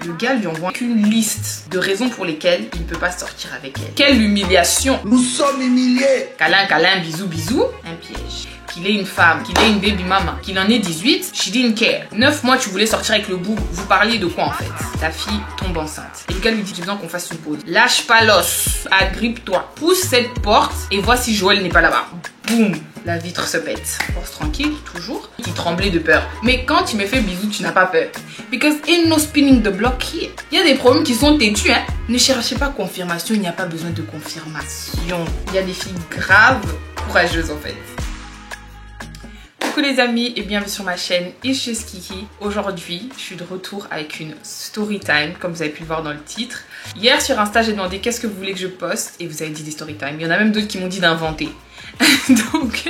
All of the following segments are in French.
Le gars lui envoie qu'une liste de raisons pour lesquelles il ne peut pas sortir avec elle. Quelle humiliation! Nous sommes humiliés! Câlin, câlin, bisous, bisous. Un piège. Qu'il ait une femme, qu'il ait une baby mama, qu'il en ait 18, she didn't care. 9 mois, tu voulais sortir avec le bout. Vous parliez de quoi en fait? Ta fille tombe enceinte. Et le gars lui dit, j'ai besoin qu'on fasse une pause. Lâche pas l'os. Agrippe-toi. Pousse cette porte et vois si Joël n'est pas là-bas. Boum. La vitre se pète. Force tranquille, toujours. Qui tremblait de peur. Mais quand tu me fais bisous, tu n'as pas peur. Because ain't no spinning the block here. Il y a des problèmes qui sont têtus, hein. Ne cherchez pas confirmation, il n'y a pas besoin de confirmation. Il y a des filles graves, courageuses en fait. Coucou les amis et bienvenue sur ma chaîne Issues Kiki. Aujourd'hui, je suis de retour avec une story time, comme vous avez pu le voir dans le titre. Hier sur Insta, j'ai demandé qu'est-ce que vous voulez que je poste et vous avez dit des story time. Il y en a même d'autres qui m'ont dit d'inventer. donc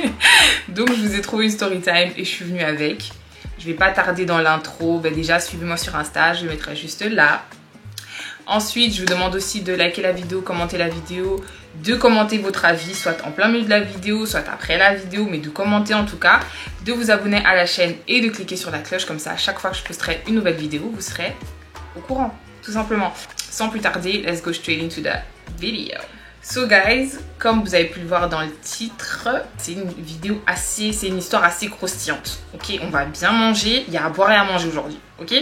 je vous ai trouvé une story time et je suis venue avec. Je vais pas tarder dans l'intro. Déjà, suivez-moi sur Insta, je le mettrai juste là. Ensuite, je vous demande aussi de liker la vidéo, commenter la vidéo, de commenter votre avis, soit en plein milieu de la vidéo, soit après la vidéo, mais de commenter en tout cas, de vous abonner à la chaîne et de cliquer sur la cloche, comme ça, à chaque fois que je posterai une nouvelle vidéo, vous serez au courant, tout simplement. Sans plus tarder, let's go straight into the video. So guys, comme vous avez pu le voir dans le titre, c'est une histoire assez croustillante. Ok, on va bien manger, il y a à boire et à manger aujourd'hui. Ok,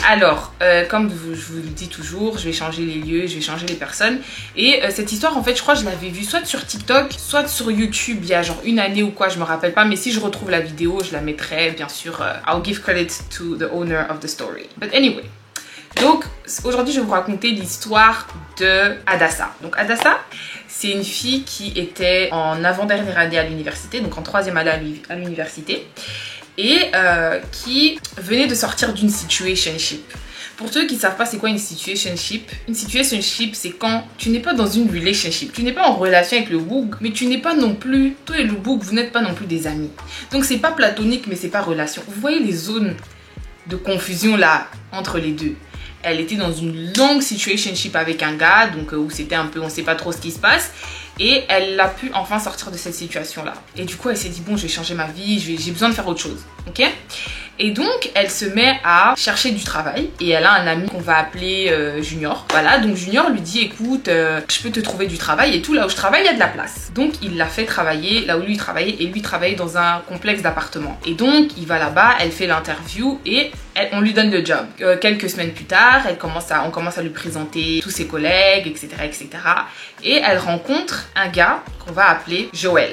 alors comme je vous le dis toujours, je vais changer les lieux, je vais changer les personnes. Et cette histoire, en fait, je crois que je l'avais vue soit sur TikTok, soit sur YouTube il y a genre une année ou quoi, je me rappelle pas. Mais si je retrouve la vidéo, je la mettrai bien sûr. I'll give credit to the owner of the story. But anyway. Donc aujourd'hui je vais vous raconter l'histoire de Adassa. Donc Adassa, c'est une fille qui était en avant-dernière année à l'université, donc en 3e année à l'université, et qui venait de sortir d'une situationship. Pour ceux qui ne savent pas c'est quoi une situationship c'est quand tu n'es pas dans une relationship, tu n'es pas en relation avec le boug, mais tu n'es pas non plus, toi et le boug, vous n'êtes pas non plus des amis. Donc c'est pas platonique mais c'est pas relation. Vous voyez les zones de confusion là entre les deux. Elle était dans une longue situationship avec un gars, donc où c'était un peu, on sait pas trop ce qui se passe. Et elle a pu enfin sortir de cette situation-là. Et du coup, elle s'est dit, bon, je vais changer ma vie, j'ai besoin de faire autre chose, ok? Et donc, elle se met à chercher du travail. Et elle a un ami qu'on va appeler Junior. Voilà, donc Junior lui dit, écoute, je peux te trouver du travail et tout. Là où je travaille, il y a de la place. Donc, il l'a fait travailler là où lui travaillait. Et lui travaillait dans un complexe d'appartements. Et donc, il va là-bas, elle fait l'interview et on lui donne le job. Quelques semaines plus tard, on commence à lui présenter tous ses collègues, etc., etc. Et elle rencontre un gars qu'on va appeler Joël.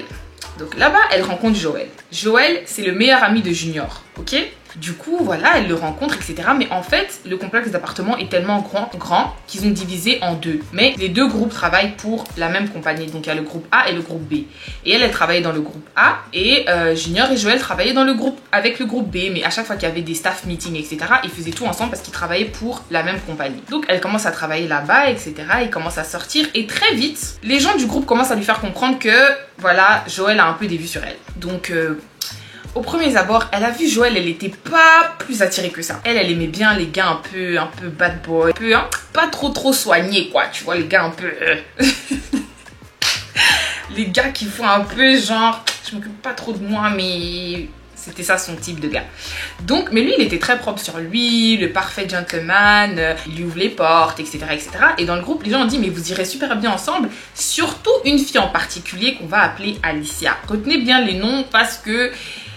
Donc là-bas, elle rencontre Joël. Joël, c'est le meilleur ami de Junior, ok? Du coup, voilà, elle le rencontre, etc. Mais en fait, le complexe d'appartements est tellement grand qu'ils ont divisé en deux. Mais les deux groupes travaillent pour la même compagnie. Donc, il y a le groupe A et le groupe B. Et elle travaillait dans le groupe A. Et Junior et Joël travaillaient dans le groupe, avec le groupe B. Mais à chaque fois qu'il y avait des staff meetings, etc., ils faisaient tout ensemble parce qu'ils travaillaient pour la même compagnie. Donc, elle commence à travailler là-bas, etc. Ils commencent à sortir. Et très vite, les gens du groupe commencent à lui faire comprendre que, voilà, Joël a un peu des vues sur elle. Donc, au premier abord, elle a vu Joël, elle était pas plus attirée que ça. Elle aimait bien les gars un peu bad boy, pas trop soignés quoi, tu vois, les gars un peu... les gars qui font un peu genre, je m'occupe pas trop de moi, mais... C'était ça son type de gars. Donc, mais lui, il était très propre sur lui, le parfait gentleman, il lui ouvre les portes, etc., etc. Et dans le groupe, les gens ont dit, mais vous irez super bien ensemble. Surtout une fille en particulier qu'on va appeler Alicia. Retenez bien les noms parce que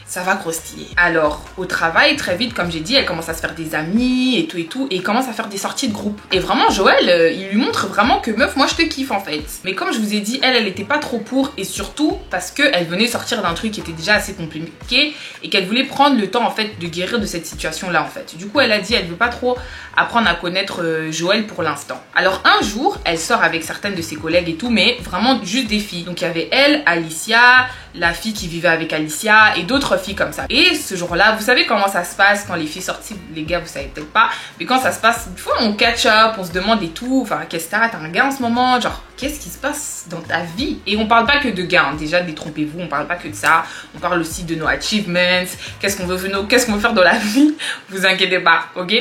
ça va croustiller. Alors, au travail, très vite, comme j'ai dit, elle commence à se faire des amis et tout, et il commence à faire des sorties de groupe. Et vraiment, Joël, il lui montre vraiment que meuf, moi je te kiffe en fait. Mais comme je vous ai dit, elle était pas trop pour, et surtout parce qu'elle venait sortir d'un truc qui était déjà assez compliqué, et qu'elle voulait prendre le temps en fait de guérir de cette situation-là en fait. Du coup, elle a dit, elle veut pas trop apprendre à connaître Joël pour l'instant. Alors un jour, elle sort avec certaines de ses collègues et tout, mais vraiment juste des filles. Donc il y avait elle, Alicia, la fille qui vivait avec Alicia, et d'autres filles comme ça. Et ce jour-là, vous savez comment ça se passe quand les filles sortent, les gars vous savez peut-être pas, mais quand ça se passe, une fois on catch up, on se demande et tout, enfin qu'est-ce que t'as un gars en ce moment, genre qu'est-ce qui se passe dans ta vie? Et on parle pas que de gars, hein. Déjà détrompez-vous, on parle pas que de ça, on parle aussi de nos achievements, qu'est-ce qu'on veut faire dans la vie, vous inquiétez pas, ok?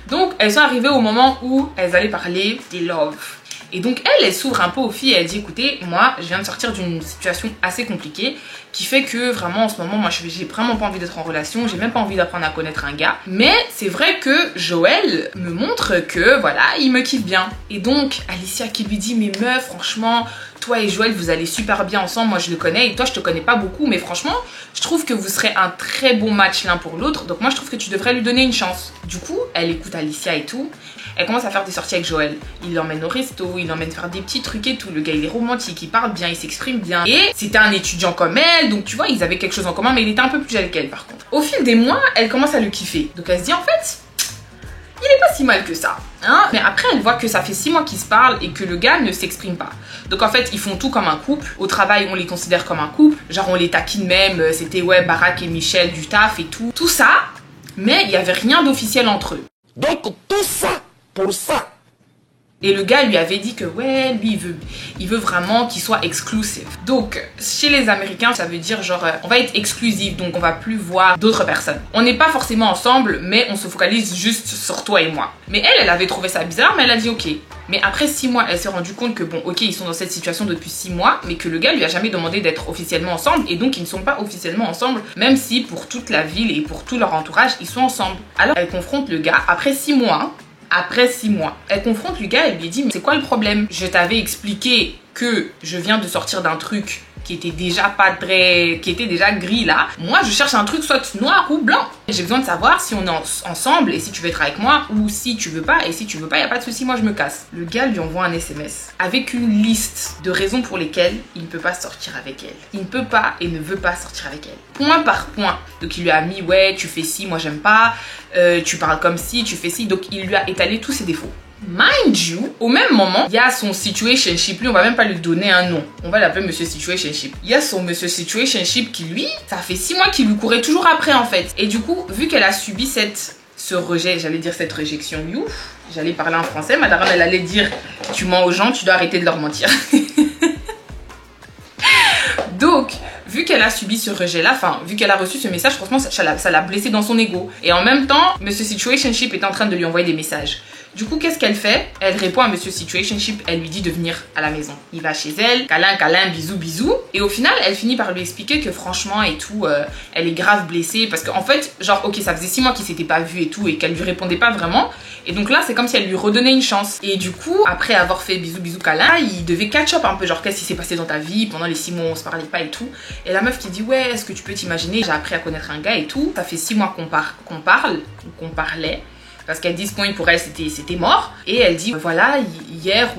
Donc elles sont arrivées au moment où elles allaient parler des love. Et donc elle s'ouvre un peu aux filles et elle dit écoutez, moi je viens de sortir d'une situation assez compliquée qui fait que vraiment en ce moment moi j'ai vraiment pas envie d'être en relation, j'ai même pas envie d'apprendre à connaître un gars. Mais c'est vrai que Joël me montre que voilà, il me kiffe bien. Et donc Alicia qui lui dit mais meuf, franchement, toi et Joël vous allez super bien ensemble, moi je le connais et toi je te connais pas beaucoup, mais franchement je trouve que vous serez un très bon match l'un pour l'autre, donc moi je trouve que tu devrais lui donner une chance. Du coup elle écoute Alicia et tout, elle commence à faire des sorties avec Joël, il l'emmène au resto, il l'emmène faire des petits trucs et tout, le gars il est romantique, il parle bien, il s'exprime bien, et c'était un étudiant comme elle, donc tu vois ils avaient quelque chose en commun, mais il était un peu plus jeune qu'elle par contre. Au fil des mois elle commence à le kiffer, donc elle se dit en fait il est pas si mal que ça, hein. Mais après elle voit que ça fait 6 mois qu'ils se parlent et que le gars ne s'exprime pas. Donc en fait ils font tout comme un couple. Au travail on les considère comme un couple, genre on les taquine même, c'était ouais Barack et Michel du taf et tout ça. Mais il y avait rien d'officiel entre eux. Donc tout ça pour ça. Et le gars lui avait dit que ouais, lui il veut vraiment qu'il soit exclusive. Donc chez les Américains ça veut dire genre on va être exclusif, donc on va plus voir d'autres personnes. On n'est pas forcément ensemble mais on se focalise juste sur toi et moi. Mais elle avait trouvé ça bizarre mais elle a dit ok. Mais après 6 mois elle s'est rendue compte que bon ok ils sont dans cette situation depuis 6 mois mais que le gars lui a jamais demandé d'être officiellement ensemble et donc ils ne sont pas officiellement ensemble même si pour toute la ville et pour tout leur entourage ils sont ensemble. Alors elle confronte le gars après 6 mois. Après 6 mois, elle confronte le gars et lui dit mais c'est quoi le problème? Je t'avais expliqué que je viens de sortir d'un truc qui était déjà pas très... qui était déjà gris là. Moi je cherche un truc soit noir ou blanc. J'ai besoin de savoir si on est ensemble et si tu veux être avec moi ou si tu veux pas, et si tu veux pas y a pas de souci, moi je me casse. Le gars lui envoie un SMS avec une liste de raisons pour lesquelles il ne peut pas sortir avec elle. Il ne peut pas et ne veut pas sortir avec elle. Point par point. Donc il lui a mis ouais tu fais ci, moi j'aime pas, tu parles comme ci, tu fais ci. Donc il lui a étalé tous ses défauts. Mind you, au même moment, il y a son situationship, lui on va même pas lui donner un nom, on va l'appeler monsieur situationship. Il y a son monsieur situationship qui lui, ça fait 6 mois qu'il lui courait toujours après en fait. Et du coup, vu qu'elle a subi ce rejet, j'allais dire cette réjection, j'allais parler en français, madame elle allait dire tu mens aux gens, tu dois arrêter de leur mentir. Donc, vu qu'elle a subi ce rejet-là, enfin, vu qu'elle a reçu ce message, franchement, ça l'a blessée dans son ego. Et en même temps, Monsieur Situationship est en train de lui envoyer des messages. Du coup, qu'est-ce qu'elle fait? Elle répond à Monsieur Situationship, elle lui dit de venir à la maison. Il va chez elle, câlin, câlin, bisous, bisous. Et au final, elle finit par lui expliquer que franchement et tout, elle est grave blessée. Parce qu'en fait, genre, ok, ça faisait 6 mois qu'ils s'étaient pas vus et tout, et qu'elle lui répondait pas vraiment. Et donc là, c'est comme si elle lui redonnait une chance. Et du coup, après avoir fait bisous, bisous, câlin, il devait catch up un peu. Genre, qu'est-ce qui s'est passé dans ta vie pendant les 6 mois où on se parlait pas et tout. Et la meuf qui dit, ouais, est-ce que tu peux t'imaginer, j'ai appris à connaître un gars et tout. Ça fait 6 mois qu'on parlait. Parce qu'elle dit ce point pour elle c'était mort. Et elle dit voilà hier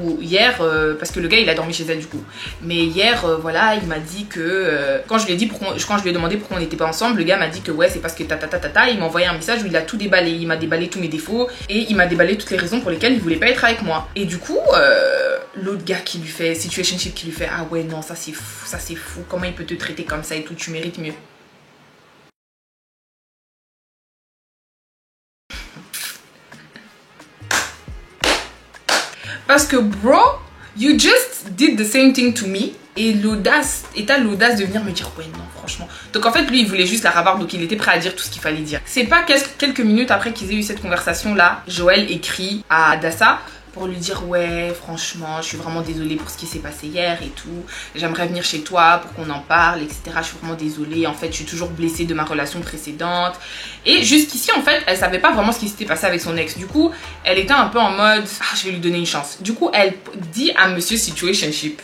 parce que le gars il a dormi chez elle du coup. Mais hier voilà il m'a dit que quand je lui ai demandé pourquoi on n'était pas ensemble, le gars m'a dit que ouais c'est parce que il m'a envoyé un message où il a tout déballé. Il m'a déballé tous mes défauts et il m'a déballé toutes les raisons pour lesquelles il voulait pas être avec moi. Et du coup l'autre gars qui lui fait situationship qui lui fait ah ouais non ça c'est fou, comment il peut te traiter comme ça et tout, tu mérites mieux. Parce que bro, you just did the same thing to me. Et t'as l'audace de venir me dire ouais non franchement. Donc en fait lui il voulait juste la ravoir, donc il était prêt à dire tout ce qu'il fallait dire. C'est pas quelques minutes après qu'ils aient eu cette conversation là, Joël écrit à Dassa pour lui dire ouais franchement je suis vraiment désolée pour ce qui s'est passé hier et tout, j'aimerais venir chez toi pour qu'on en parle etc, je suis vraiment désolée, en fait je suis toujours blessée de ma relation précédente. Et jusqu'ici en fait elle savait pas vraiment ce qui s'était passé avec son ex, du coup elle était un peu en mode ah je vais lui donner une chance. Du coup elle dit à monsieur situationship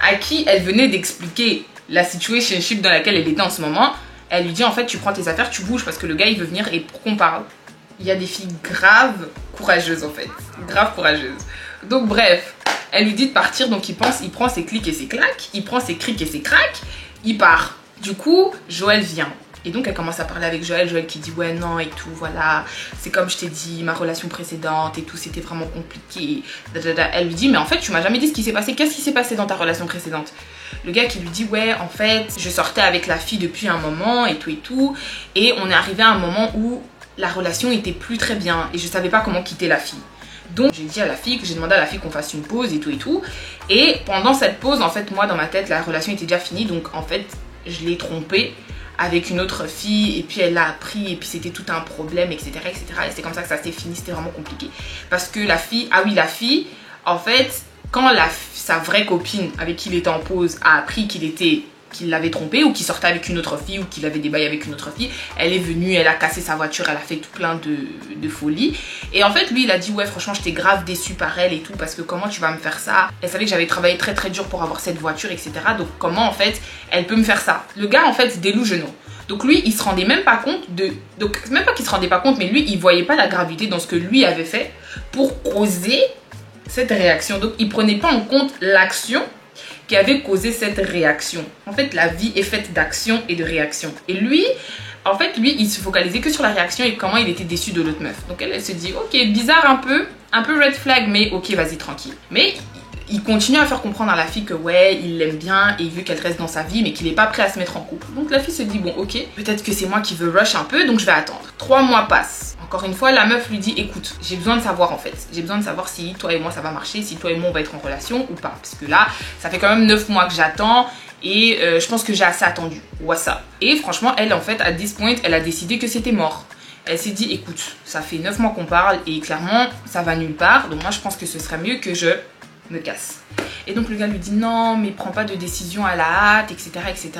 à qui elle venait d'expliquer la situationship dans laquelle elle était en ce moment, elle lui dit en fait tu prends tes affaires, tu bouges parce que le gars il veut venir et pour qu'on parle. Il y a des filles graves courageuses en fait, grave courageuses. Donc bref, elle lui dit de partir, donc il prend ses clics et ses claques, il prend ses crics et ses craques, il part. Du coup, Joël vient. Et donc elle commence à parler avec Joël qui dit ouais non et tout, voilà, c'est comme je t'ai dit, ma relation précédente et tout, c'était vraiment compliqué. Elle lui dit mais en fait tu m'as jamais dit ce qui s'est passé, qu'est-ce qui s'est passé dans ta relation précédente? Le gars qui lui dit ouais en fait je sortais avec la fille depuis un moment et tout, et on est arrivé à un moment où la relation était plus très bien et je savais pas comment quitter la fille. Donc j'ai dit à la fille que j'ai demandé à la fille qu'on fasse une pause et tout. Et pendant cette pause en fait moi dans ma tête la relation était déjà finie, donc en fait je l'ai trompée avec une autre fille et puis elle l'a appris et puis c'était tout un problème etc. Et c'est comme ça que ça s'est fini, c'était vraiment compliqué. Parce que la fille en fait quand sa vraie copine avec qui il était en pause a appris qu'il l'avait trompé ou qu'il sortait avec une autre fille ou qu'il avait des bails avec une autre fille, elle est venue, elle a cassé sa voiture, elle a fait tout plein de folies. Et en fait, lui, il a dit, ouais, franchement, j'étais grave déçue par elle et tout, parce que comment tu vas me faire ça? Elle savait que j'avais travaillé très très dur pour avoir cette voiture, etc. Donc comment, en fait, elle peut me faire ça? Le gars, en fait, délusional. Donc lui, il se rendait même pas compte donc même pas qu'il se rendait pas compte, mais lui, il voyait pas la gravité dans ce que lui avait fait pour causer cette réaction. Donc il prenait pas en compte l'action qui avait causé cette réaction. En fait, la vie est faite d'actions et de réactions. Et lui, en fait, il se focalisait que sur la réaction et comment il était déçu de l'autre meuf. Donc elle se dit, ok, bizarre un peu red flag, mais ok, vas-y, tranquille. Mais il continue à faire comprendre à la fille que ouais, il l'aime bien et il veut qu'elle reste dans sa vie, mais qu'il n'est pas prêt à se mettre en couple. Donc la fille se dit, bon, ok, peut-être que c'est moi qui veux rush un peu, donc je vais attendre. 3 mois passent. Encore une fois, la meuf lui dit, écoute, j'ai besoin de savoir en fait. J'ai besoin de savoir si toi et moi ça va marcher, si toi et moi on va être en relation ou pas. Parce que là, ça fait quand même 9 mois que j'attends et je pense que j'ai assez attendu. What's up? Et franchement, elle en fait, à this point, elle a décidé que c'était mort. Elle s'est dit, écoute, ça fait 9 mois qu'on parle et clairement, ça va nulle part. Donc moi, je pense que ce serait mieux que je me casse. Et donc le gars lui dit non mais prends pas de décision à la hâte, etc., etc.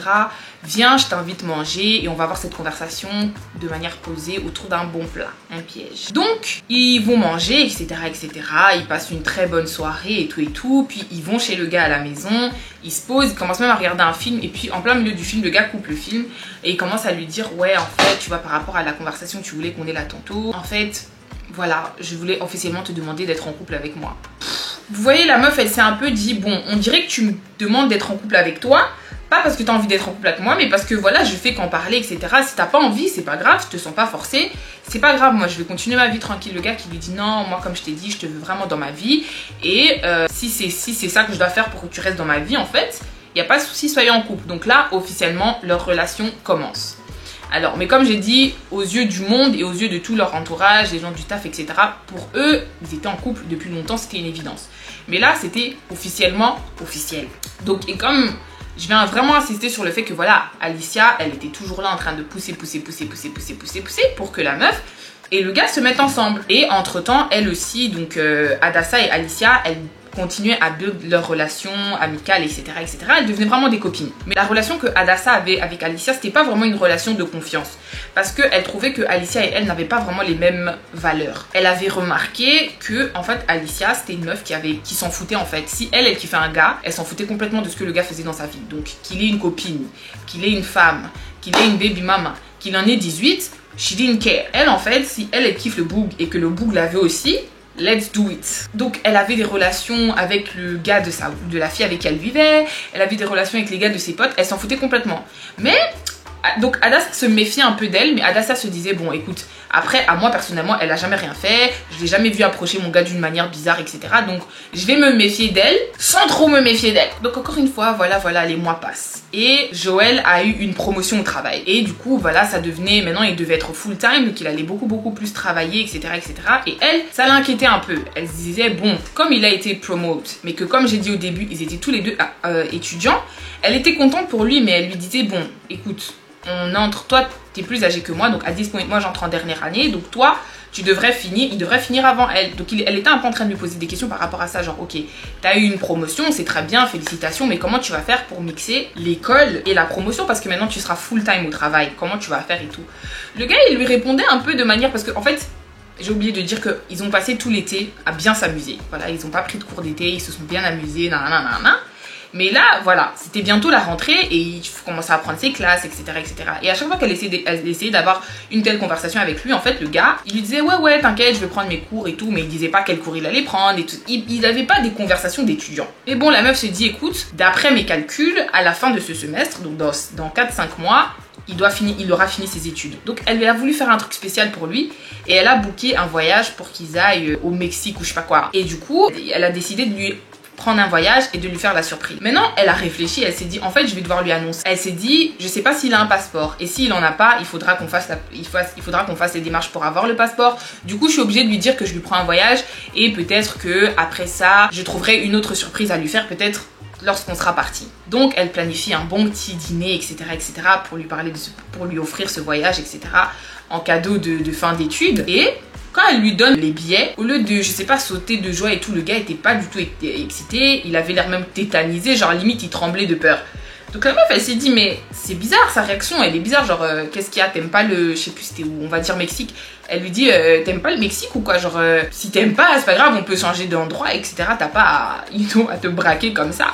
Viens, je t'invite manger et on va avoir cette conversation de manière posée autour d'un bon plat, un piège. Donc ils vont manger, etc., etc. Ils passent une très bonne soirée et tout, puis ils vont chez le gars à la maison, ils se posent, ils commencent même à regarder un film et puis en plein milieu du film, le gars coupe le film et il commence à lui dire ouais en fait tu vois par rapport à la conversation que tu voulais qu'on ait là tantôt, en fait voilà je voulais officiellement te demander d'être en couple avec moi. Vous voyez, la meuf, elle s'est un peu dit, bon, on dirait que tu me demandes d'être en couple avec toi, pas parce que tu as envie d'être en couple avec moi, mais parce que voilà, je fais qu'en parler, etc. Si t'as pas envie, c'est pas grave, je te sens pas forcée, c'est pas grave, moi je vais continuer ma vie tranquille. Le gars qui lui dit, non, moi comme je t'ai dit, je te veux vraiment dans ma vie, et si c'est ça que je dois faire pour que tu restes dans ma vie, en fait, il n'y a pas de souci, soyez en couple. Donc là, officiellement, leur relation commence. Alors, mais comme j'ai dit, aux yeux du monde et aux yeux de tout leur entourage, les gens du taf, etc., pour eux, ils étaient en couple depuis longtemps, c'était une évidence. Mais là, c'était officiellement officiel. Donc, et comme je viens vraiment insister sur le fait que voilà, Alicia, elle était toujours là en train de pousser pour que la meuf et le gars se mettent ensemble. Et entre-temps, elle aussi, donc Hadassa et Alicia, elles continuaient à build leur relation amicale, etc., etc. Elles devenaient vraiment des copines. Mais la relation que Hadassa avait avec Alicia, c'était pas vraiment une relation de confiance. Parce qu'elle trouvait que Alicia et elle n'avaient pas vraiment les mêmes valeurs. Elle avait remarqué que, en fait, Alicia, c'était une meuf qui s'en foutait, en fait. Si elle kiffait un gars, elle s'en foutait complètement de ce que le gars faisait dans sa vie. Donc, qu'il ait une copine, qu'il ait une femme, qu'il ait une baby mama, qu'il en ait 18, she didn't care. Elle, en fait, si elle kiffe le boug et que le boug l'avait aussi, let's do it. Donc elle avait des relations avec le gars de la fille avec qui elle vivait, elle avait des relations avec les gars de ses potes, elle s'en foutait complètement. Mais donc Hadassa se méfiait un peu d'elle, mais Hadassa se disait bon écoute, après à moi personnellement elle a jamais rien fait, je l'ai jamais vu approcher mon gars d'une manière bizarre, etc. Donc je vais me méfier d'elle sans trop me méfier d'elle. Donc encore une fois, voilà, les mois passent. Et Joël a eu une promotion au travail. Et du coup, voilà, ça devenait, maintenant il devait être full time, donc il allait beaucoup plus travailler, etc., etc. Et elle, ça l'inquiétait un peu. Elle se disait, bon, comme il a été promote, mais que comme j'ai dit au début, ils étaient tous les deux étudiants, elle était contente pour lui, mais elle lui disait, bon, écoute, toi, t'es plus âgé que moi, donc à 10 points, moi j'entre en dernière année, donc toi, il devrait finir avant elle. Donc elle était un peu en train de lui poser des questions par rapport à ça, genre ok, t'as eu une promotion, c'est très bien, félicitations, mais comment tu vas faire pour mixer l'école et la promotion, parce que maintenant tu seras full time au travail, comment tu vas faire et tout. Le gars il lui répondait un peu de manière, parce que en fait, j'ai oublié de dire qu'ils ont passé tout l'été à bien s'amuser, voilà, ils n'ont pas pris de cours d'été, ils se sont bien amusés, nanana. Mais là, voilà, c'était bientôt la rentrée et il commençait à prendre ses classes, etc., etc. Et à chaque fois qu'elle essayait d'avoir une telle conversation avec lui, en fait, le gars, il lui disait ouais, t'inquiète, je vais prendre mes cours et tout, mais il disait pas quel cours il allait prendre et tout. Il n'avait pas des conversations d'étudiants. Et bon, la meuf se dit, écoute, d'après mes calculs, à la fin de ce semestre, donc dans 4-5 mois, il aura fini ses études. Donc elle a voulu faire un truc spécial pour lui et elle a booké un voyage pour qu'ils aillent au Mexique ou je sais pas quoi. Et du coup, elle a décidé de lui prendre un voyage et de lui faire la surprise. Maintenant, elle a réfléchi, elle s'est dit, en fait, je vais devoir lui annoncer. Elle s'est dit, je sais pas s'il a un passeport. Et s'il en a pas, il faudra qu'on fasse les démarches pour avoir le passeport. Du coup, je suis obligée de lui dire que je lui prends un voyage et peut-être que après ça, je trouverai une autre surprise à lui faire, peut-être lorsqu'on sera parti. Donc, elle planifie un bon petit dîner, etc., etc., pour lui offrir ce voyage, etc., en cadeau de fin d'études. Et Quand elle lui donne les billets, au lieu de, je sais pas, sauter de joie et tout, le gars était pas du tout excité. Il avait l'air même tétanisé, genre limite il tremblait de peur. Donc la meuf, elle s'est dit, mais c'est bizarre sa réaction, elle est bizarre, genre, qu'est-ce qu'il y a, t'aimes pas le, je sais plus c'était où, on va dire Mexique. Elle lui dit, t'aimes pas le Mexique ou quoi, genre, si t'aimes pas, c'est pas grave, on peut changer d'endroit, etc. T'as pas à te braquer comme ça.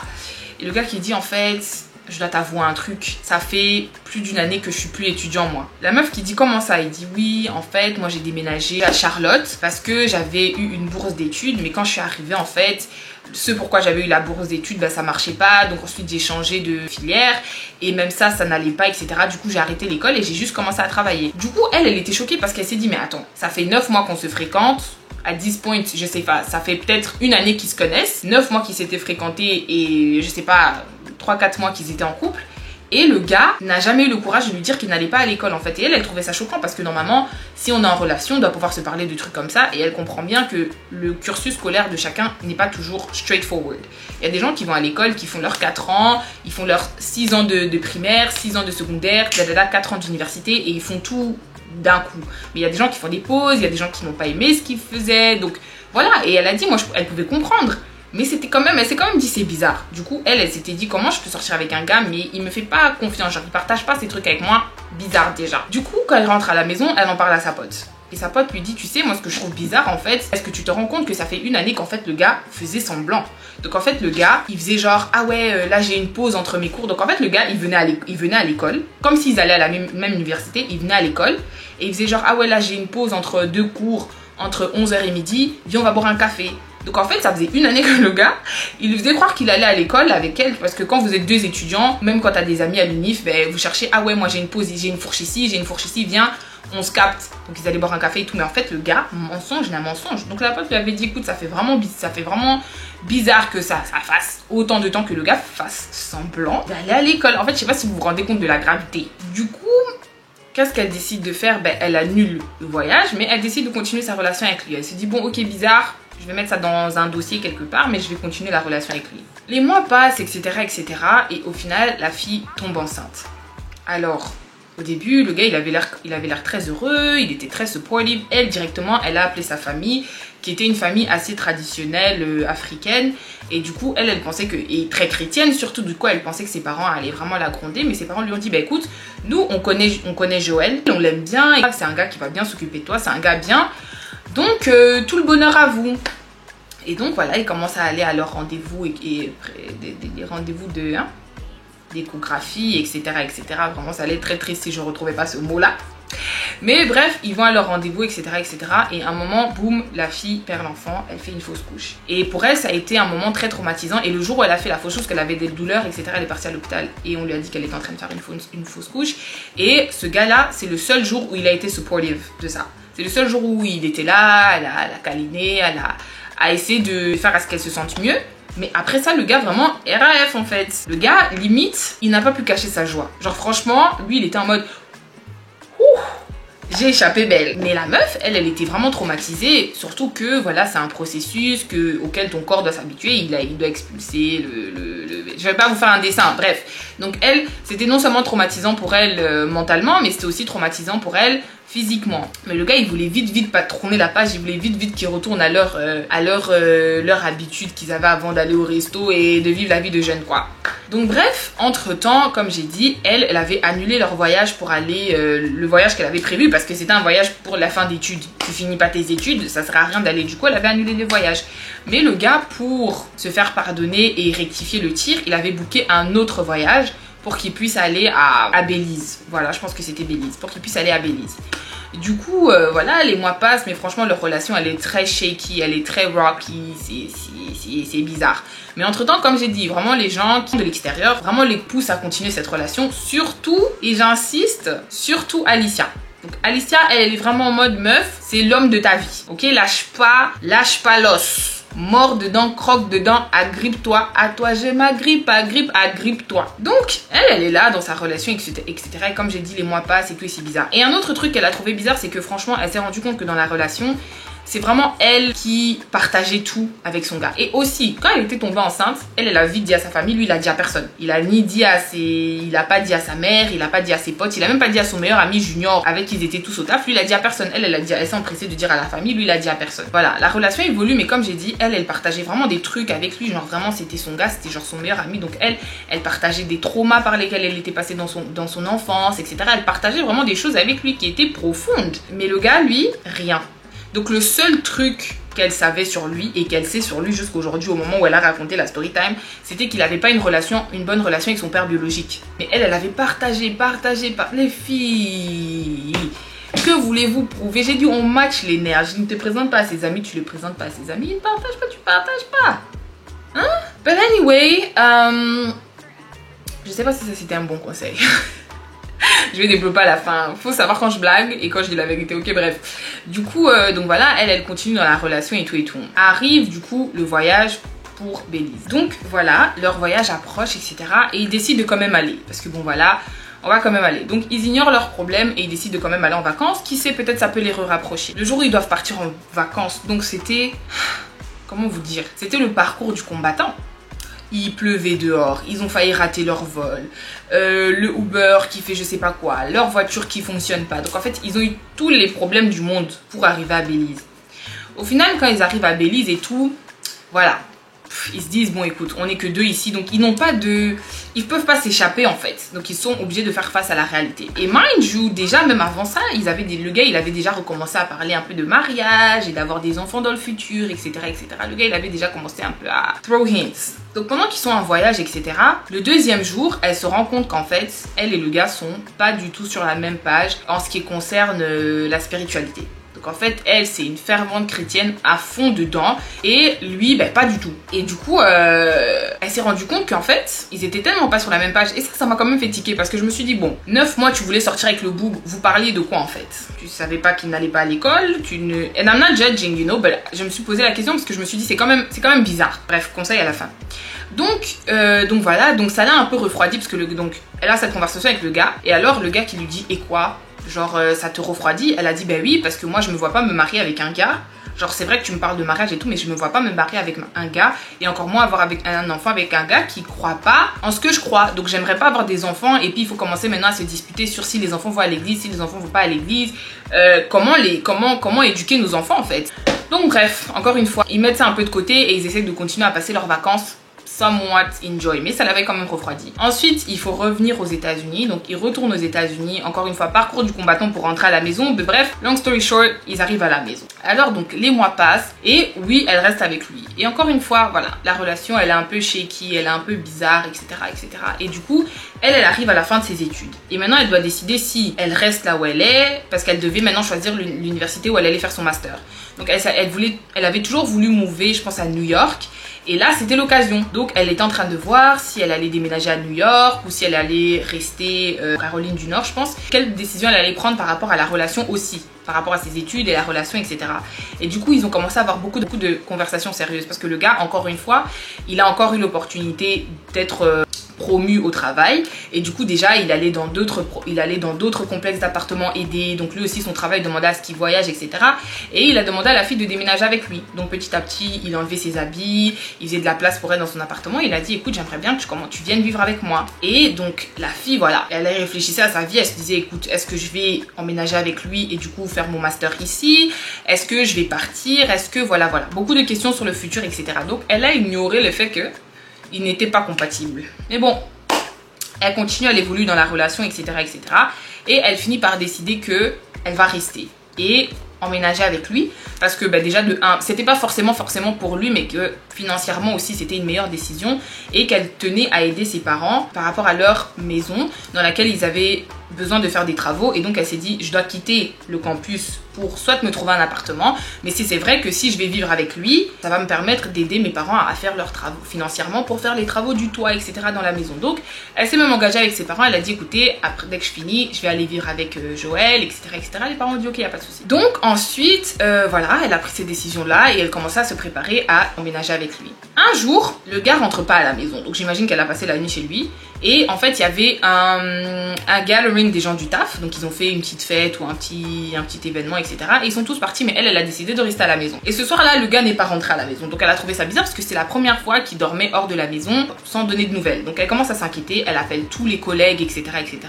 Et le gars qui dit, en fait, je dois t'avouer un truc, ça fait plus d'une année que je suis plus étudiant moi. La meuf qui dit, comment ça? Il dit, oui, en fait, moi j'ai déménagé à Charlotte parce que j'avais eu une bourse d'études, mais quand je suis arrivée, en fait, ce pourquoi j'avais eu la bourse d'études, bah, ça marchait pas, donc ensuite j'ai changé de filière et même ça n'allait pas, etc. Du coup j'ai arrêté l'école et j'ai juste commencé à travailler. Du coup elle était choquée parce qu'elle s'est dit, mais attends, ça fait 9 mois qu'on se fréquente, à 10 points, je sais pas, ça fait peut-être une année qu'ils se connaissent, 9 mois qu'ils s'étaient fréquentés et je sais pas, 3-4 mois qu'ils étaient en couple. Et le gars n'a jamais eu le courage de lui dire qu'il n'allait pas à l'école en fait. Et elle trouvait ça choquant parce que normalement, si on est en relation, on doit pouvoir se parler de trucs comme ça. Et elle comprend bien que le cursus scolaire de chacun n'est pas toujours straightforward. Il y a des gens qui vont à l'école, qui font leurs 4 ans, ils font leurs 6 ans de primaire, 6 ans de secondaire, 4 ans d'université et ils font tout d'un coup. Mais il y a des gens qui font des pauses, il y a des gens qui n'ont pas aimé ce qu'ils faisaient. Donc voilà, et elle a dit, moi elle pouvait comprendre. Mais c'était quand même, elle s'est quand même dit c'est bizarre. Du coup, elle s'était dit comment je peux sortir avec un gars mais il me fait pas confiance, genre il partage pas ces trucs avec moi, bizarre déjà. Du coup, quand elle rentre à la maison, elle en parle à sa pote. Et sa pote lui dit, tu sais, moi ce que je trouve bizarre en fait, est-ce que tu te rends compte que ça fait une année qu'en fait le gars faisait semblant. Donc en fait le gars, il faisait genre, ah ouais, là j'ai une pause entre mes cours. Donc en fait le gars, il venait à l'école, comme s'ils allaient à la même université, il venait à l'école et il faisait genre, ah ouais, là j'ai une pause entre 2 cours, entre 11h et midi, viens on va boire un café. Donc en fait, ça faisait une année que le gars, il lui faisait croire qu'il allait à l'école avec elle. Parce que quand vous êtes 2 étudiants, même quand t'as des amis à l'unif, ben, vous cherchez, ah ouais, moi j'ai une pause, j'ai une fourche ici, viens, on se capte. Donc ils allaient boire un café et tout. Mais en fait, le gars, mensonge n'a mensonge. Donc la pote lui avait dit, écoute, ça fait vraiment bizarre que ça fasse autant de temps que le gars fasse semblant d'aller à l'école. En fait, je sais pas si vous vous rendez compte de la gravité. Du coup, qu'est-ce qu'elle décide de faire? Ben, elle annule le voyage, mais elle décide de continuer sa relation avec lui. Elle se dit, bon, ok, bizarre. Je vais mettre ça dans un dossier quelque part, mais je vais continuer la relation avec lui. Les mois passent, etc., etc. Et au final, la fille tombe enceinte. Alors, au début, le gars, il avait l'air très heureux, il était très supportive. Elle, directement, elle a appelé sa famille, qui était une famille assez traditionnelle, africaine. Et du coup, elle pensait que, et très chrétienne surtout, du coup, elle pensait que ses parents allaient vraiment la gronder. Mais ses parents lui ont dit, bah écoute, nous, on connaît Joël, on l'aime bien, et c'est un gars qui va bien s'occuper de toi, c'est un gars bien. Donc, tout le bonheur à vous. Et donc, voilà, ils commencent à aller à leur rendez-vous et des rendez-vous d'échographie, etc., etc. Vraiment, ça allait très triste si je ne retrouvais pas ce mot-là. Mais bref, ils vont à leur rendez-vous, etc., etc. Et à un moment, boum, la fille perd l'enfant, elle fait une fausse couche. Et pour elle, ça a été un moment très traumatisant. Et le jour où elle a fait la fausse couche, qu'elle avait des douleurs, etc., elle est partie à l'hôpital. Et on lui a dit qu'elle était en train de faire une fausse couche. Et ce gars-là, c'est le seul jour où il a été supportive de ça. C'est le seul jour où il était là, elle a câliné, elle a essayé de faire à ce qu'elle se sente mieux. Mais après ça, le gars vraiment RAF en fait. Le gars, limite, il n'a pas pu cacher sa joie. Genre franchement, lui, il était en mode... J'ai échappé belle. Mais la meuf, elle était vraiment traumatisée. Surtout que, voilà, c'est un processus auquel ton corps doit s'habituer. Il doit expulser Je vais pas vous faire un dessin, bref. Donc elle, c'était non seulement traumatisant pour elle mentalement, mais c'était aussi traumatisant pour elle physiquement. Mais le gars, il voulait vite pas tourner la page. Il voulait vite qu'ils retournent à leur habitude qu'ils avaient avant d'aller au resto et de vivre la vie de jeune, quoi. Donc bref, entre-temps, comme j'ai dit, elle avait annulé leur voyage pour aller... le voyage qu'elle avait prévu, parce que c'était un voyage pour la fin d'études. Tu finis pas tes études, ça sert à rien d'aller. Du coup, elle avait annulé le voyage. Mais le gars, pour se faire pardonner et rectifier le tir, il avait booké un autre voyage pour qu'il puisse aller à Belize. Voilà, je pense que c'était Belize. Pour qu'il puisse aller à Belize. Du coup, voilà, les mois passent, mais franchement, leur relation, elle est très shaky, elle est très rocky, c'est bizarre. Mais entre-temps, comme j'ai dit, vraiment, les gens qui sont de l'extérieur, vraiment les poussent à continuer cette relation. Surtout, et j'insiste, surtout Alicia. Donc Alicia, elle est vraiment en mode meuf, c'est l'homme de ta vie. Ok, lâche pas l'os. Mors dedans, croque dedans, agrippe-toi. À toi, je m'agrippe, agrippe-toi. Donc, elle est là dans sa relation, etc. Et comme j'ai dit, les mois passent et tout, et c'est bizarre. Et un autre truc qu'elle a trouvé bizarre, c'est que franchement, elle s'est rendue compte que dans la relation, c'est vraiment elle qui partageait tout avec son gars. Et aussi, quand elle était tombée enceinte, elle a vite dit à sa famille, lui il a dit à personne. Il a pas dit à sa mère, il a pas dit à ses potes, il a même pas dit à son meilleur ami Junior avec qui ils étaient tous au taf. Lui il a dit à personne. Elle s'est empressée de dire à la famille, lui il a dit à personne. Voilà, la relation évolue, mais comme j'ai dit, elle partageait vraiment des trucs avec lui, genre vraiment c'était son gars, c'était genre son meilleur ami. Donc elle partageait des traumas par lesquels elle était passée dans son enfance, etc. Elle partageait vraiment des choses avec lui qui étaient profondes. Mais le gars, lui, rien. Donc le seul truc qu'elle savait sur lui et qu'elle sait sur lui jusqu'aujourd'hui, au moment où elle a raconté la story time, c'était qu'il n'avait pas une bonne relation avec son père biologique. Mais elle avait partagé par les filles. Que voulez-vous prouver? J'ai dit on match les nerfs. Je ne te présente pas à ses amis, tu les présentes pas à ses amis. Ils ne partagent pas, tu partages pas. Hein? But anyway, je sais pas si ça c'était un bon conseil. Je vais développer à la fin. Faut savoir quand je blague et quand je dis la vérité. Ok, bref. Du coup, donc voilà, elle continue dans la relation et tout et tout. Arrive du coup le voyage pour Belize. Donc voilà, leur voyage approche, etc. Et ils décident de quand même aller. Parce que bon voilà, on va quand même aller. Donc ils ignorent leurs problèmes et ils décident de quand même aller en vacances. Qui sait, peut-être ça peut les rapprocher. Le jour où ils doivent partir en vacances, donc c'était... Comment vous dire? C'était le parcours du combattant. Il pleuvait dehors, ils ont failli rater leur vol, le Uber qui fait je sais pas quoi, leur voiture qui fonctionne pas. Donc en fait, ils ont eu tous les problèmes du monde pour arriver à Belize. Au final, quand ils arrivent à Belize et tout, voilà. Ils se disent, bon écoute, on n'est que deux ici, donc ils peuvent pas s'échapper en fait. Donc ils sont obligés de faire face à la réalité. Et mind you, déjà même avant ça, le gars il avait déjà recommencé à parler un peu de mariage et d'avoir des enfants dans le futur, etc., etc. Le gars il avait déjà commencé un peu à throw hints. Donc pendant qu'ils sont en voyage, etc., le deuxième jour, elle se rend compte qu'en fait, elle et le gars sont pas du tout sur la même page en ce qui concerne la spiritualité. Donc en fait, elle, c'est une fervente chrétienne à fond dedans. Et lui, ben pas du tout. Et du coup, elle s'est rendue compte qu'en fait, ils étaient tellement pas sur la même page. Et ça m'a quand même fait tiquer parce que je me suis dit, bon, 9 mois, tu voulais sortir avec le boug. Vous parliez de quoi en fait? Tu savais pas qu'il n'allait pas à l'école. And I'm not judging, you know. But je me suis posé la question parce que je me suis dit, c'est quand même bizarre. Bref, conseil à la fin. Donc voilà, donc ça l'a un peu refroidi parce que donc elle a cette conversation avec le gars. Et alors, le gars qui lui dit, et quoi? Genre ça te refroidit? Elle a dit ben oui parce que moi je me vois pas me marier avec un gars. Genre c'est vrai que tu me parles de mariage et tout, mais je me vois pas me marier avec un gars et encore moins avoir un enfant avec un gars qui croit pas en ce que je crois. Donc j'aimerais pas avoir des enfants et puis il faut commencer maintenant à se disputer sur si les enfants vont à l'église, si les enfants vont pas à l'église, comment éduquer nos enfants en fait. Donc bref, encore une fois, ils mettent ça un peu de côté et ils essaient de continuer à passer leurs vacances somewhat enjoy, mais ça l'avait quand même refroidi. Ensuite, il faut revenir aux États-Unis, donc ils retournent aux États-Unis, encore une fois, parcours du combattant pour rentrer à la maison. Mais bref, long story short, ils arrivent à la maison. Alors donc les mois passent et oui, elle reste avec lui. Et encore une fois, voilà, la relation, elle est un peu shaky, elle est un peu bizarre, etc., etc. Et du coup, elle arrive à la fin de ses études. Et maintenant, elle doit décider si elle reste là où elle est, parce qu'elle devait maintenant choisir l'université où elle allait faire son master. Donc elle avait toujours voulu mouver, je pense, à New York. Et là, c'était l'occasion. Donc, elle était en train de voir si elle allait déménager à New York ou si elle allait rester en Caroline du Nord, je pense. Quelle décision elle allait prendre par rapport à la relation aussi, par rapport à ses études et la relation, etc. Et du coup, ils ont commencé à avoir beaucoup de conversations sérieuses parce que le gars, encore une fois, il a encore eu l'opportunité d'être promu au travail et du coup déjà il allait dans d'autres complexes d'appartements aidés, donc lui aussi son travail demandait à ce qu'il voyage, etc. Et il a demandé à la fille de déménager avec lui. Donc petit à petit il enlevait ses habits, il faisait de la place pour elle dans son appartement. Il a dit écoute, j'aimerais bien que tu viennes vivre avec moi. Et donc la fille, voilà, elle réfléchissait à sa vie, elle se disait écoute, est-ce que je vais emménager avec lui et du coup faire mon master ici, est-ce que je vais partir, est-ce que voilà, beaucoup de questions sur le futur, etc. Donc elle a ignoré le fait que ils n'étaient pas compatibles. Mais bon, elle continue, elle évolue dans la relation, etc., etc. Et elle finit par décider que elle va rester et emménager avec lui. Parce que déjà de 1, c'était pas forcément pour lui, mais que financièrement aussi c'était une meilleure décision. Et qu'elle tenait à aider ses parents par rapport à leur maison dans laquelle ils avaient besoin de faire des travaux. Et donc elle s'est dit je dois quitter le campus pour soit me trouver un appartement, mais c'est vrai que si je vais vivre avec lui, ça va me permettre d'aider mes parents à faire leurs travaux financièrement pour faire les travaux du toit, etc. dans la maison. Donc elle s'est même engagée avec ses parents, elle a dit écoutez, après dès que je finis, je vais aller vivre avec Joël, etc., etc. Les parents ont dit ok, y a pas de souci. Donc ensuite, voilà, elle a pris ces décisions là et elle commençait à se préparer à emménager avec lui. Un jour, le gars rentre pas à la maison, donc j'imagine qu'elle a passé la nuit chez lui. Et en fait, il y avait un gathering des gens du taf, donc ils ont fait une petite fête ou un petit événement, etc. Et ils sont tous partis, mais elle a décidé de rester à la maison. Et ce soir-là, le gars n'est pas rentré à la maison, donc elle a trouvé ça bizarre parce que c'est la première fois qu'il dormait hors de la maison sans donner de nouvelles. Donc elle commence à s'inquiéter, elle appelle tous les collègues, etc., etc.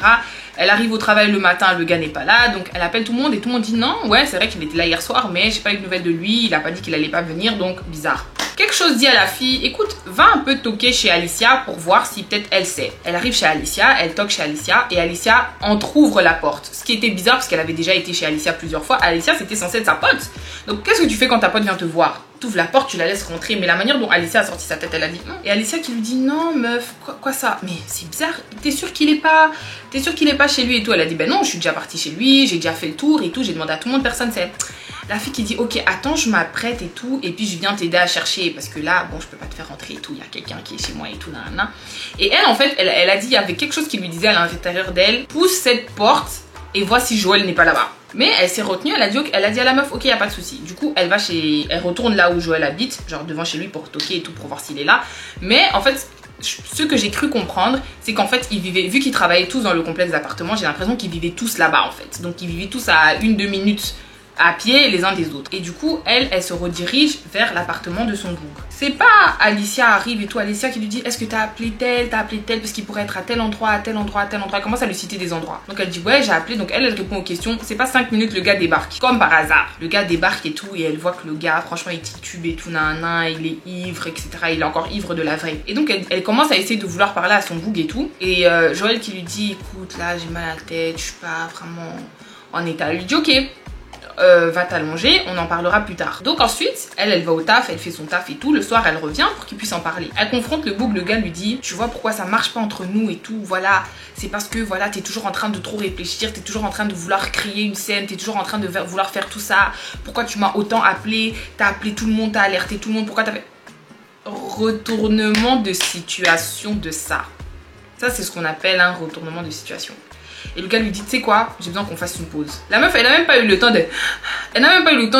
Elle arrive au travail le matin, le gars n'est pas là, donc elle appelle tout le monde et tout le monde dit non, ouais, c'est vrai qu'il était là hier soir, mais j'ai pas eu de nouvelles de lui, il a pas dit qu'il allait pas venir, donc bizarre. Quelque chose dit à la fille, écoute, va un peu toquer chez Alicia pour voir si peut-être elle sait. Elle arrive chez Alicia, elle toque chez Alicia et Alicia entrouvre la porte. Ce qui était bizarre parce qu'elle avait déjà été chez Alicia plusieurs fois. Alicia, c'était censé être sa pote. Donc qu'est-ce que tu fais quand ta pote vient te voir? T'ouvres la porte, tu la laisses rentrer. Mais la manière dont Alicia a sorti sa tête, elle a dit non. Et Alicia qui lui dit non meuf, quoi ça? Mais c'est bizarre, t'es sûre qu'il est pas chez lui et tout? Elle a dit ben non, je suis déjà partie chez lui, j'ai déjà fait le tour et tout, j'ai demandé à tout le monde, personne sait. La fille qui dit ok, attends, je m'apprête et tout, et puis je viens t'aider à chercher parce que là, bon, je peux pas te faire rentrer et tout, il y a quelqu'un qui est chez moi et tout, nanana. Et elle, en fait, elle a dit, il y avait quelque chose qui lui disait à l'intérieur d'elle, pousse cette porte et vois si Joël n'est pas là-bas. Mais elle s'est retenue, elle a dit à la meuf, ok, y a pas de souci. Du coup, elle retourne là où Joël habite, genre devant chez lui pour toquer et tout, pour voir s'il est là. Mais en fait, ce que j'ai cru comprendre, c'est qu'en fait, ils vivaient, vu qu'ils travaillaient tous dans le complexe d'appartements, j'ai l'impression qu'ils vivaient tous là-bas en fait. Donc ils vivaient tous à 1-2 minutes à pied les uns des autres. Et du coup, elle se redirige vers l'appartement de son bougre. C'est pas Alicia arrive et tout, Alicia qui lui dit est-ce que t'as appelé tel parce qu'il pourrait être à tel endroit, à tel endroit, à tel endroit. Elle commence à lui citer des endroits. Donc elle dit ouais, j'ai appelé. Donc elle répond aux questions. C'est pas 5 minutes, le gars débarque. Comme par hasard. Le gars débarque et tout, et elle voit que le gars, franchement, il titube et tout, nanana, il est ivre, etc. Il est encore ivre de la vraie. Et donc elle commence à essayer de vouloir parler à son bougre et tout. Et Joël qui lui dit écoute, là, j'ai mal à la tête, je suis pas vraiment en état. Elle lui dit ok. Va t'allonger, on en parlera plus tard. Donc ensuite, elle va au taf, elle fait son taf et tout. Le soir, elle revient pour qu'il puisse en parler. Elle confronte le bougre, le gars lui dit tu vois pourquoi ça marche pas entre nous et tout, voilà, c'est parce que voilà, t'es toujours en train de trop réfléchir, t'es toujours en train de vouloir créer une scène, t'es toujours en train de vouloir faire tout ça. Pourquoi tu m'as autant appelé, t'as appelé tout le monde, t'as alerté tout le monde, pourquoi t'as fait... Retournement de situation de ça. Ça, c'est ce qu'on appelle un retournement de situation. Et le gars lui dit, tu sais quoi, j'ai besoin qu'on fasse une pause. La meuf, elle n'a même pas eu le temps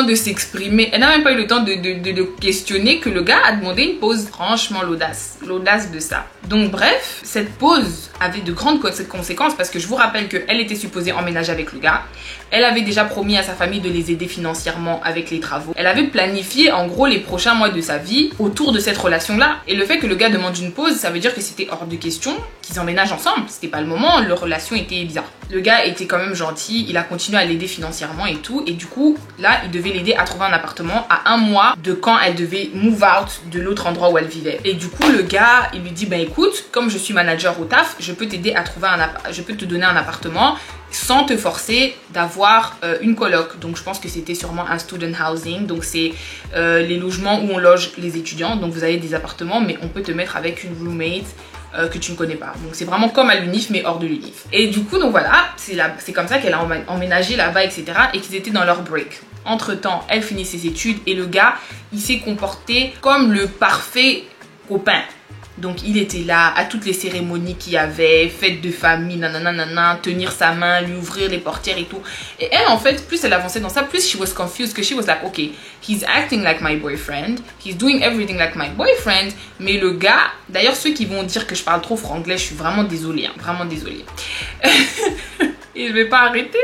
de s'exprimer. Elle n'a même pas eu le temps de questionner que le gars a demandé une pause. Franchement, l'audace de ça. Donc bref, cette pause avait de grandes conséquences parce que je vous rappelle qu'elle était supposée emménager avec le gars. Elle avait déjà promis à sa famille de les aider financièrement avec les travaux. Elle avait planifié en gros les prochains mois de sa vie autour de cette relation-là. Et le fait que le gars demande une pause, ça veut dire que c'était hors de question qu'ils emménagent ensemble. C'était pas le moment, leur relation était bizarre. Le gars était quand même gentil, il a continué à l'aider financièrement et tout. Et du coup, là, il devait l'aider à trouver un appartement à 1 mois de quand elle devait move out de l'autre endroit où elle vivait. Et du coup, le gars, il lui dit, ben écoute, comme je suis manager au taf, je peux t'aider à trouver je peux te donner un appartement sans te forcer d'avoir une coloc. Donc je pense que c'était sûrement un student housing. Donc c'est les logements où on loge les étudiants. Donc vous avez des appartements, mais on peut te mettre avec une roommate que tu ne connais pas. Donc c'est vraiment comme à l'UNIF, mais hors de l'UNIF. Et du coup, donc voilà, c'est comme ça qu'elle a emménagé là-bas, etc. Et qu'ils étaient dans leur break. Entre-temps, elle finit ses études et le gars, il s'est comporté comme le parfait copain. Donc il était là à toutes les cérémonies qu'il y avait, fête de famille, nanana, tenir sa main, lui ouvrir les portières et tout. Et elle, en fait, plus elle avançait dans ça, plus she was confused, que she was like, okay, he's acting like my boyfriend, he's doing everything like my boyfriend. Mais le gars, d'ailleurs ceux qui vont dire que je parle trop franglais, je suis vraiment désolée, hein, vraiment désolée. Et je vais pas arrêter.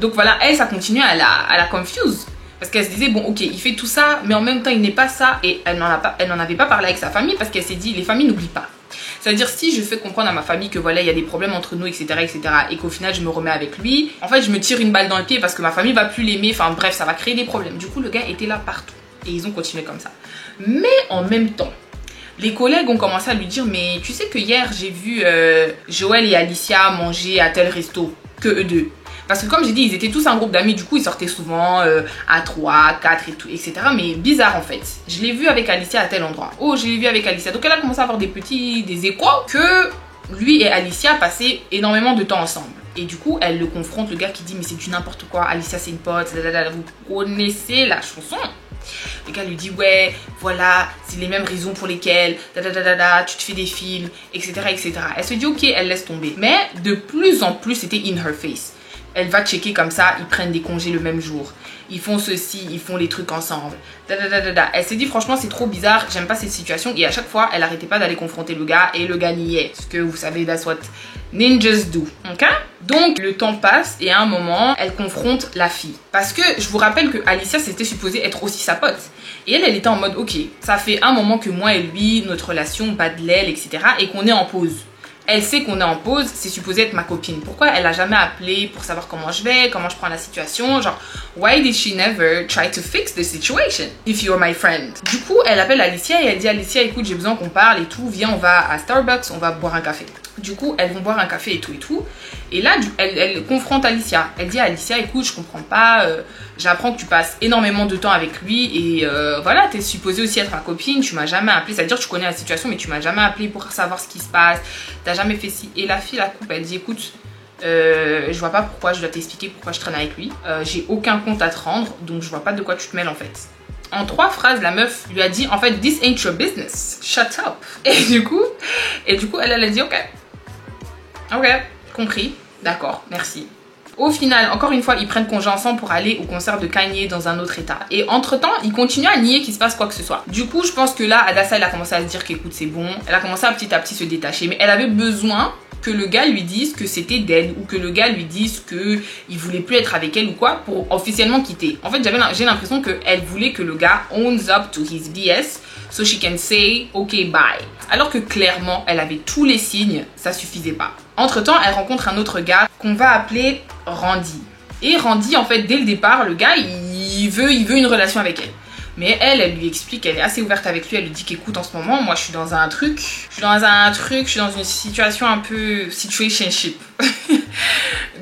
Donc voilà, elle, ça continue à la confuse. Parce qu'elle se disait, bon, ok, il fait tout ça, mais en même temps, il n'est pas ça. Et elle n'en avait pas parlé avec sa famille parce qu'elle s'est dit, les familles n'oublient pas. C'est-à-dire, si je fais comprendre à ma famille que voilà, il y a des problèmes entre nous, etc., et qu'au final, je me remets avec lui, en fait, je me tire une balle dans le pied parce que ma famille va plus l'aimer. Enfin, bref, ça va créer des problèmes. Du coup, le gars était là partout. Et ils ont continué comme ça. Mais en même temps, les collègues ont commencé à lui dire, mais tu sais que hier, j'ai vu Joël et Alicia manger à tel resto, que eux deux. Parce que comme j'ai dit, ils étaient tous un groupe d'amis, du coup ils sortaient souvent à 3, 4 et tout, etc. Mais bizarre en fait. Je l'ai vu avec Alicia à tel endroit. Oh, je l'ai vu avec Alicia. Donc elle a commencé à avoir des échos que lui et Alicia passaient énormément de temps ensemble. Et du coup, elle le confronte, le gars qui dit, mais c'est du n'importe quoi, Alicia c'est une pote, vous connaissez la chanson. Le gars lui dit, ouais, voilà, c'est les mêmes raisons pour lesquelles, tu te fais des films, etc., etc. Elle se dit, ok, elle laisse tomber. Mais de plus en plus, c'était in her face. Elle va checker comme ça, ils prennent des congés le même jour. ils font ceci, ils font les trucs ensemble. Elle s'est dit franchement c'est trop bizarre, j'aime pas cette situation. Et à chaque fois, elle arrêtait pas d'aller confronter le gars et le gars niait. Ce que vous savez, that's what ninjas do. Ok? Donc le temps passe et à un moment, elle confronte la fille. Parce que je vous rappelle que Alicia c'était supposé être aussi sa pote. Et elle était en mode ok, ça fait un moment que moi et lui, notre relation bat de l'aile, etc. et qu'on est en pause. Elle sait qu'on est en pause, c'est supposé être ma copine. Pourquoi elle a jamais appelé pour savoir comment je vais, comment je prends la situation? Genre, why did she never try to fix the situation if you're my friend? Du coup, elle appelle Alicia et elle dit Alicia, écoute, j'ai besoin qu'on parle et tout. Viens, on va à Starbucks, on va boire un café. Du coup, elles vont boire un café et tout et tout. Et là, elle confronte Alicia. Elle dit à Alicia, écoute, je comprends pas. J'apprends que tu passes énormément de temps avec lui et voilà, t'es supposée aussi être ma copine, tu m'as jamais appelé, c'est-à-dire que tu connais la situation mais tu m'as jamais appelé pour savoir ce qui se passe, t'as jamais fait ci. Et la fille la coupe, elle dit écoute, je vois pas pourquoi je dois t'expliquer pourquoi je traîne avec lui, j'ai aucun compte à te rendre donc je vois pas de quoi tu te mêles en fait. En 3 phrases, la meuf lui a dit en fait this ain't your business, shut up. Et du coup elle a dit ok, compris, d'accord, merci. Au final, encore une fois, ils prennent congé ensemble pour aller au concert de Kanye dans un autre état. Et entre-temps, ils continuent à nier qu'il se passe quoi que ce soit. Du coup, je pense que là, Hadassah, elle a commencé à se dire qu'écoute, c'est bon. Elle a commencé à petit se détacher. Mais elle avait besoin que le gars lui dise que c'était dead ou que le gars lui dise qu'il voulait plus être avec elle ou quoi pour officiellement quitter. En fait, j'ai l'impression qu'elle voulait que le gars owns up to his BS so she can say okay bye. Alors que clairement, elle avait tous les signes, ça suffisait pas. Entre-temps, elle rencontre un autre gars qu'on va appeler Randy. Et Randy, en fait, dès le départ, le gars, il veut une relation avec elle. Mais elle lui explique, elle est assez ouverte avec lui, elle lui dit qu'écoute, en ce moment, moi, je suis dans une situation un peu situationship.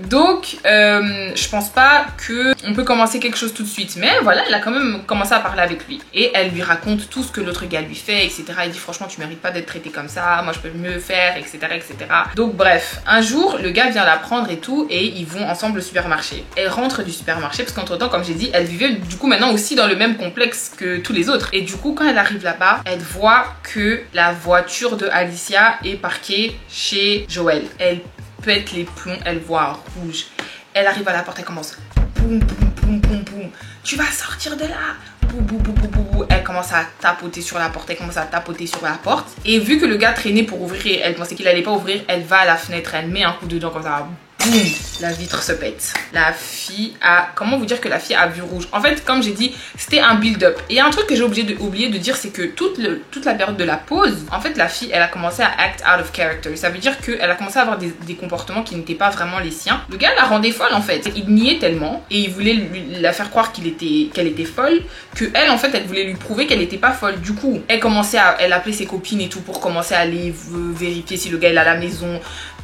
Donc, je pense pas qu'on peut commencer quelque chose tout de suite. Mais voilà, elle a quand même commencé à parler avec lui. Et elle lui raconte tout ce que l'autre gars lui fait, etc. Elle dit franchement, tu mérites pas d'être traité comme ça, moi je peux mieux faire, etc., etc. Donc bref, un jour, le gars vient la prendre et tout, et ils vont ensemble au supermarché. Elle rentre du supermarché, parce qu'entre temps, comme j'ai dit, elle vivait du coup maintenant aussi dans le même complexe que tous les autres. Et du coup, quand elle arrive là-bas, elle voit que la voiture de Alicia est parquée chez Joël. Elle pète les plombs, elle voit rouge. Elle arrive à la porte, elle commence boum boum boum boum boum. Tu vas sortir de là. Boum boum boum boum boum. Elle commence à tapoter sur la porte, Et vu que le gars traînait pour ouvrir, elle pensait qu'il allait pas ouvrir, elle va à la fenêtre, elle met un coup dedans comme ça. Boum, la vitre se pète. La fille a... Comment vous dire que la fille a vu rouge? En fait, comme j'ai dit, c'était un build-up. Et un truc que j'ai oublié de dire, c'est que toute la période de la pause, en fait, la fille, elle a commencé à act out of character. Ça veut dire qu'elle a commencé à avoir des comportements qui n'étaient pas vraiment les siens. Le gars la rendait folle, en fait. Il niait tellement et il voulait la faire croire qu'elle était folle, que elle, en fait, elle voulait lui prouver qu'elle n'était pas folle. Du coup, elle appelait ses copines et tout pour commencer à aller vérifier si le gars est à la maison.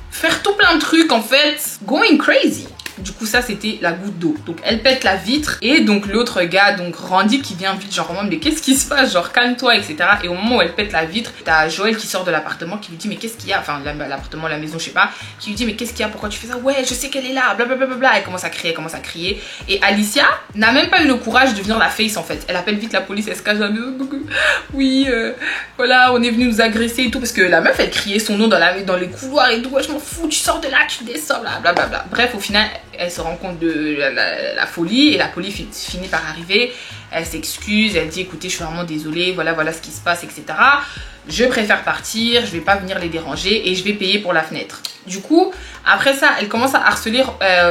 Faire tout plein de trucs en fait, going crazy. Du coup ça c'était la goutte d'eau. Donc elle pète la vitre et donc l'autre gars, donc Randy qui vient vite genre mais qu'est-ce qui se passe, genre calme-toi, etc. Et au moment où elle pète la vitre, t'as Joël qui sort de l'appartement qui lui dit mais qu'est-ce qu'il y a, enfin l'appartement, la maison je sais pas, qui lui dit mais qu'est-ce qu'il y a, pourquoi tu fais ça, ouais je sais qu'elle est là, blablabla. Elle commence à crier et Alicia n'a même pas eu le courage de venir la face en fait. Elle appelle vite la police, elle se cache, oui voilà on est venu nous agresser et tout, parce que la meuf elle criait son nom dans les couloirs et tout, ouais, je m'en fous, tu sors de là, tu descends, blablabla. Bref, au final elle se rend compte de la folie et la police finit par arriver. Elle s'excuse, elle dit écoutez je suis vraiment désolée, voilà ce qui se passe, etc. Je préfère partir, je vais pas venir les déranger et je vais payer pour la fenêtre. Du coup, après ça, elle commence à harceler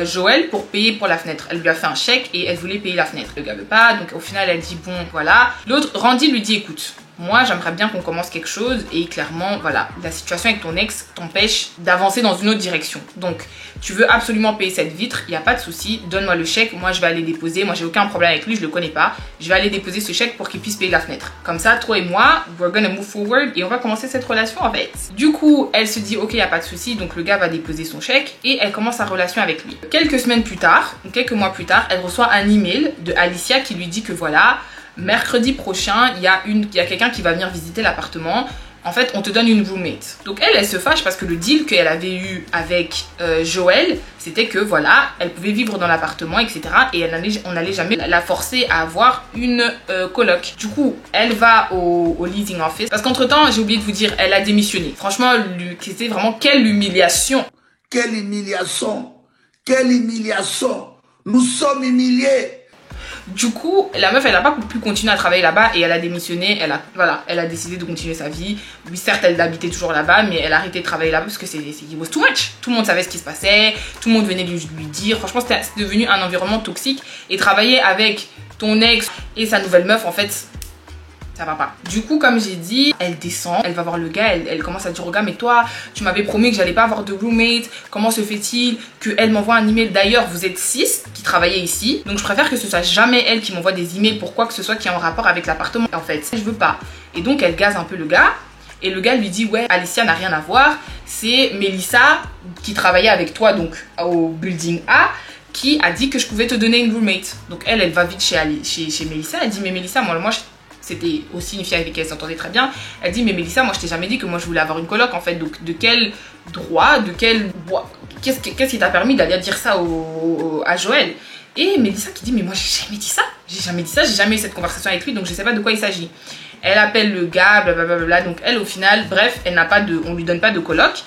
Joël pour payer pour la fenêtre. Elle lui a fait un chèque et elle voulait payer la fenêtre. Le gars veut pas, donc au final elle dit bon voilà. L'autre, Randy lui dit écoute, moi j'aimerais bien qu'on commence quelque chose et clairement voilà, la situation avec ton ex t'empêche d'avancer dans une autre direction. Donc tu veux absolument payer cette vitre, il n'y a pas de souci, donne-moi le chèque, moi je vais aller déposer, moi j'ai aucun problème avec lui, je le connais pas, je vais aller déposer ce chèque pour qu'il puisse payer la fenêtre. Comme ça, toi et moi, we're gonna move forward et on va commencer cette relation en fait. Du coup, elle se dit ok, il n'y a pas de souci, donc le gars va déposer son chèque et elle commence sa relation avec lui. Quelques mois plus tard, elle reçoit un email de Alicia qui lui dit que voilà, mercredi prochain, il y a quelqu'un qui va venir visiter l'appartement. En fait, on te donne une roommate. Donc elle se fâche parce que le deal qu'elle avait eu avec Joël, c'était que voilà, elle pouvait vivre dans l'appartement, etc. Et on n'allait jamais la forcer à avoir une coloc. Du coup, elle va au leasing office. Parce qu'entre temps, j'ai oublié de vous dire, elle a démissionné. Franchement, c'était vraiment quelle humiliation. Quelle humiliation. Quelle humiliation. Nous sommes humiliés. Du coup, la meuf, elle n'a pas pu continuer à travailler là-bas et elle a démissionné. Elle a décidé de continuer sa vie. Oui, certes, elle habitait toujours là-bas, mais elle a arrêté de travailler là-bas parce que it was too much. Tout le monde savait ce qui se passait, tout le monde venait lui dire. Franchement, c'était devenu un environnement toxique. Et travailler avec ton ex et sa nouvelle meuf, en fait, ça va pas. Du coup, comme j'ai dit, elle descend, elle va voir le gars, elle commence à dire au gars, mais toi, tu m'avais promis que j'allais pas avoir de roommate, comment se fait-il qu'elle m'envoie un email? D'ailleurs, vous êtes 6 qui travaillez ici, donc je préfère que ce soit jamais elle qui m'envoie des emails pour quoi que ce soit qui est en rapport avec l'appartement. En fait, je veux pas. Et donc, elle gaze un peu le gars, et le gars lui dit, ouais, Alicia n'a rien à voir, c'est Melissa qui travaillait avec toi, donc au building A, qui a dit que je pouvais te donner une roommate. Donc elle va vite chez Melissa, elle dit, mais Melissa, moi c'était aussi une fille avec qui elle s'entendait très bien. Elle dit, mais Melissa, moi je t'ai jamais dit que moi je voulais avoir une coloc en fait. Donc de quel droit, qu'est-ce qui t'a permis d'aller dire ça à Joël? Et Melissa qui dit, mais moi j'ai jamais dit ça. J'ai jamais eu cette conversation avec lui, donc je sais pas de quoi il s'agit. Elle appelle le gars, blablabla. Donc elle, au final, bref, on lui donne pas de coloc.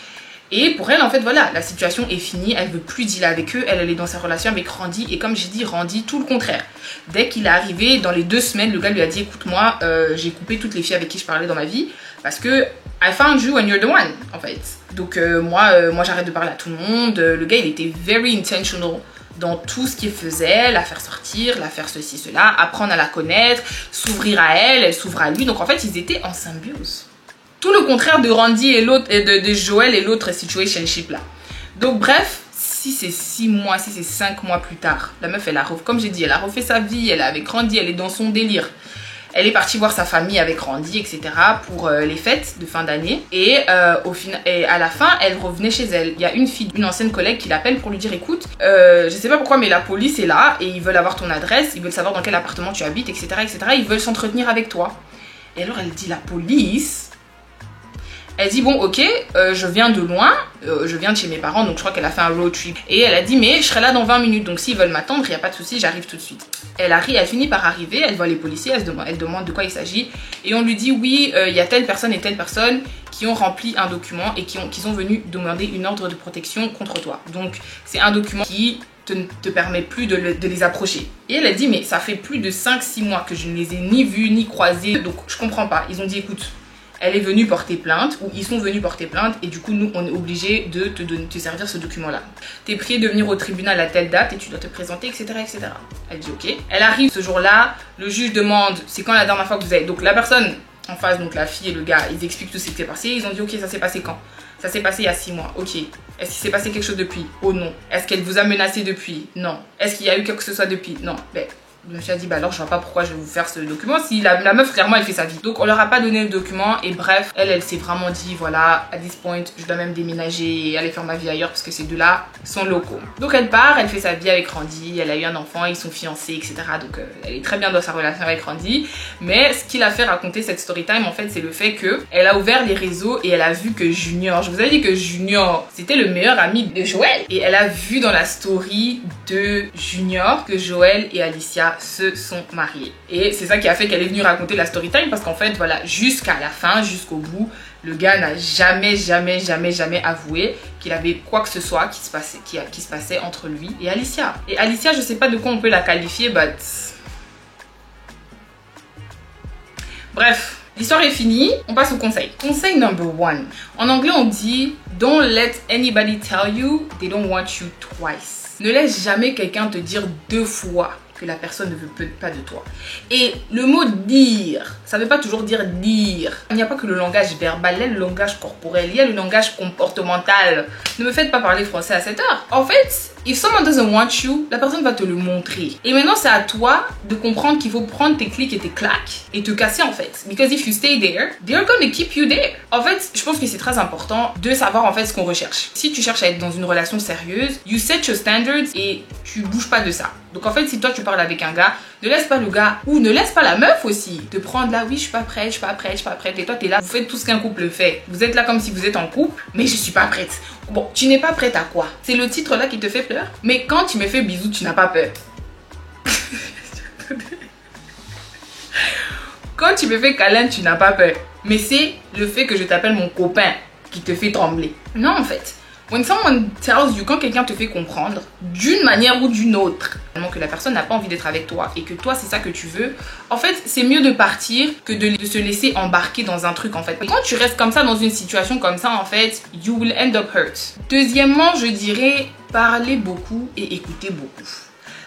Et pour elle, en fait, voilà, la situation est finie, elle veut plus dealer avec eux, elle est dans sa relation avec Randy, et comme j'ai dit, Randy, tout le contraire. Dès qu'il est arrivé, dans les 2 semaines, le gars lui a dit, écoute, moi, j'ai coupé toutes les filles avec qui je parlais dans ma vie, parce que I found you and you're the one, en fait. Donc moi j'arrête de parler à tout le monde. Le gars, il était very intentional dans tout ce qu'il faisait, la faire sortir, la faire ceci, cela, apprendre à la connaître, s'ouvrir à elle, elle s'ouvre à lui. Donc en fait, ils étaient en symbiose. Tout le contraire de Randy et l'autre, de Joël et l'autre situationship là. Donc bref, si c'est 6 mois, si c'est 5 mois plus tard, la meuf, comme j'ai dit, elle a refait sa vie, elle est avec Randy, elle est dans son délire. Elle est partie voir sa famille avec Randy, etc. pour les fêtes de fin d'année. Et à la fin, elle revenait chez elle. Il y a une ancienne collègue qui l'appelle pour lui dire, écoute, je sais pas pourquoi, mais la police est là et ils veulent avoir ton adresse, ils veulent savoir dans quel appartement tu habites, etc. etc. Ils veulent s'entretenir avec toi. Et alors elle dit, la police... Elle dit, bon, ok, je viens de loin, je viens de chez mes parents, donc je crois qu'elle a fait un road trip. Et elle a dit, mais je serai là dans 20 minutes, donc s'ils veulent m'attendre, il n'y a pas de souci, j'arrive tout de suite. Elle finit par arriver, elle voit les policiers, elle demande de quoi il s'agit. Et on lui dit, oui, il y a telle personne et telle personne qui ont rempli un document et qui sont venus demander une ordre de protection contre toi. Donc, c'est un document qui te permet plus de les approcher. Et elle a dit, mais ça fait plus de 5-6 mois que je ne les ai ni vus, ni croisés, donc je comprends pas. Ils ont dit, écoute, elle est venue porter plainte, ou ils sont venus porter plainte, et du coup, nous, on est obligé de te servir ce document-là. T'es prié de venir au tribunal à telle date, et tu dois te présenter, etc., etc. Elle dit ok. Elle arrive ce jour-là, le juge demande, c'est quand la dernière fois que vous avez... Donc la personne en face, donc la fille et le gars, ils expliquent tout ce qui s'est passé, ils ont dit ok, ça s'est passé quand? Ça s'est passé il y a 6 mois, ok. Est-ce qu'il s'est passé quelque chose depuis? Oh non. Est-ce qu'elle vous a menacé depuis? Non. Est-ce qu'il y a eu quelque chose que ce soit depuis? Non. Ben, le monsieur a dit, bah alors je vois pas pourquoi je vais vous faire ce document si la meuf clairement elle fait sa vie. Donc on leur a pas donné le document et bref, elle s'est vraiment dit, voilà, à this point, je dois même déménager et aller faire ma vie ailleurs parce que ces deux-là sont locaux. Donc elle part, elle fait sa vie avec Randy, elle a eu un enfant, ils sont fiancés, etc. Donc elle est très bien dans sa relation avec Randy. Mais ce qui l'a fait raconter cette story time, en fait, c'est le fait que elle a ouvert les réseaux et elle a vu que Junior, je vous avais dit que Junior, c'était le meilleur ami de Joël. Et elle a vu dans la story de Junior que Joël et Alicia se sont mariés. Et c'est ça qui a fait qu'elle est venue raconter la story time parce qu'en fait, voilà, jusqu'à la fin, jusqu'au bout, le gars n'a jamais avoué qu'il avait quoi que ce soit qui se passait entre lui et Alicia. Et Alicia, je sais pas de quoi on peut la qualifier, but... Bref, l'histoire est finie, on passe au conseil. Conseil number 1. En anglais, on dit « Don't let anybody tell you they don't want you twice ». Ne laisse jamais quelqu'un te dire 2 fois que la personne ne veut pas de toi. Et le mot dire, ça ne veut pas toujours dire dire. Il n'y a pas que le langage verbal, il y a le langage corporel, il y a le langage comportemental. Ne me faites pas parler français à cette heure. En fait, if someone doesn't want you, la personne va te le montrer. Et maintenant, c'est à toi de comprendre qu'il faut prendre tes clics et tes claques et te casser en fait. Because if you stay there, they're gonna keep you there. En fait, je pense que c'est très important de savoir en fait ce qu'on recherche. Si tu cherches à être dans une relation sérieuse, you set your standards et tu bouges pas de ça. Donc en fait, si toi tu parles avec un gars, ne laisse pas le gars ou ne laisse pas la meuf aussi te prendre là, oui je suis pas prête, je suis pas prête, je suis pas prête. Et toi t'es là, vous faites tout ce qu'un couple fait. Vous êtes là comme si vous êtes en couple, mais je suis pas prête. Bon, tu n'es pas prête à quoi? C'est le titre là qui te fait peur. Mais quand tu me fais bisous, tu n'as pas peur. Quand tu me fais câlin, tu n'as pas peur. Mais c'est le fait que je t'appelle mon copain qui te fait trembler. Non en fait. When someone tells you, quand quelqu'un te fait comprendre d'une manière ou d'une autre que la personne n'a pas envie d'être avec toi et que toi c'est ça que tu veux, en fait c'est mieux de partir que de se laisser embarquer dans un truc en fait. Quand tu restes comme ça dans une situation comme ça en fait, you will end up hurt. Deuxièmement, je dirais parler beaucoup et écouter beaucoup.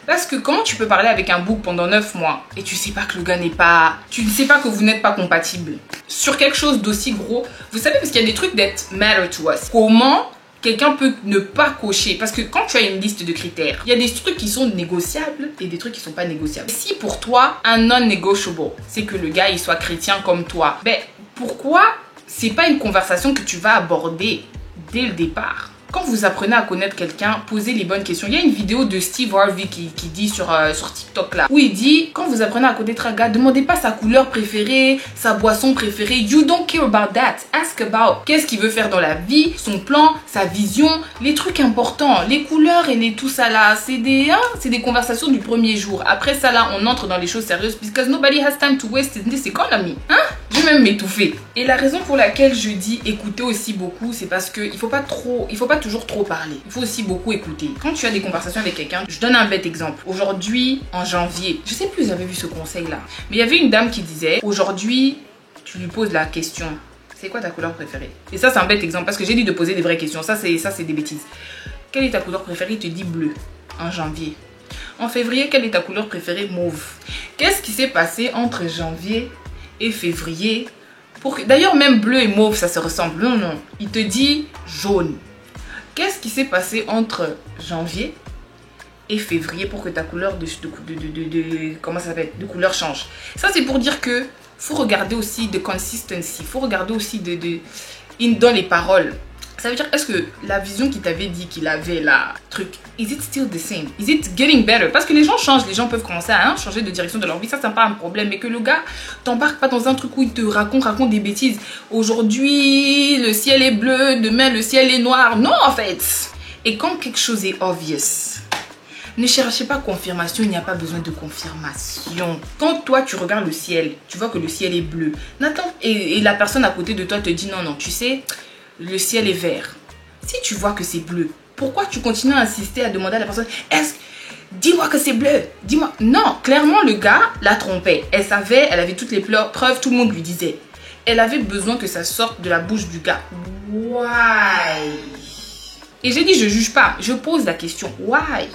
Parce que comment tu peux parler avec un bouc pendant 9 mois et tu sais pas que le gars n'est pas... Tu ne sais pas que vous n'êtes pas compatible sur quelque chose d'aussi gros. Vous savez, parce qu'il y a des trucs that matter to us. Comment quelqu'un peut ne pas cocher? Parce que quand tu as une liste de critères, il y a des trucs qui sont négociables et des trucs qui sont pas négociables. Si pour toi, un non-negotiable, c'est que le gars il soit chrétien comme toi, ben pourquoi c'est pas une conversation que tu vas aborder dès le départ? Quand vous apprenez à connaître quelqu'un, posez les bonnes questions. Il y a une vidéo de Steve Harvey qui dit sur TikTok là, où il dit, quand vous apprenez à connaître un gars, demandez pas sa couleur préférée, sa boisson préférée. You don't care about that. Ask about qu'est-ce qu'il veut faire dans la vie, son plan, sa vision, les trucs importants, les couleurs et tout ça là. C'est des conversations du premier jour. Après ça là, on entre dans les choses sérieuses because nobody has time to waste in this economy. Hein? Je vais même m'étouffer. Et la raison pour laquelle je dis écouter aussi beaucoup, c'est parce que il faut pas toujours trop parler. Il faut aussi beaucoup écouter. Quand tu as des conversations avec quelqu'un, je donne un bête exemple. Aujourd'hui, en janvier, je sais plus si vous avez vu ce conseil là, mais il y avait une dame qui disait, aujourd'hui, tu lui poses la question, c'est quoi ta couleur préférée? Et ça, c'est un bête exemple parce que j'ai dit de poser des vraies questions. Ça, c'est des bêtises. Quelle est ta couleur préférée? Il te dit bleu en janvier. En février, quelle est ta couleur préférée? Mauve. Qu'est-ce qui s'est passé entre janvier et février? D'ailleurs, même bleu et mauve, ça se ressemble. Non. Il te dit jaune. Qu'est-ce qui s'est passé entre janvier et février pour que ta couleur comment ça s'appelle, de couleur change? Ça, c'est pour dire que faut regarder aussi de consistency. Faut regarder aussi dans les paroles. Ça veut dire, est-ce que la vision qu'il t'avait dit qu'il avait là, truc, is it still the same? Is it getting better? Parce que les gens changent, les gens peuvent commencer à changer de direction de leur vie, ça c'est pas un problème. Mais que le gars t'embarque pas dans un truc où il te raconte des bêtises. Aujourd'hui, le ciel est bleu, demain le ciel est noir. Non en fait. Et quand quelque chose est obvious, ne cherchez pas confirmation, il n'y a pas besoin de confirmation. Quand toi tu regardes le ciel, tu vois que le ciel est bleu. Et la personne à côté de toi te dit non, tu sais, le ciel est vert. Si tu vois que c'est bleu, pourquoi tu continues à insister à demander à la personne, dis-moi que c'est bleu, dis-moi. Non, clairement le gars la trompait. Elle savait, elle avait toutes les preuves, tout le monde lui disait. Elle avait besoin que ça sorte de la bouche du gars. Why? Et j'ai dit, je juge pas, je pose la question. Why?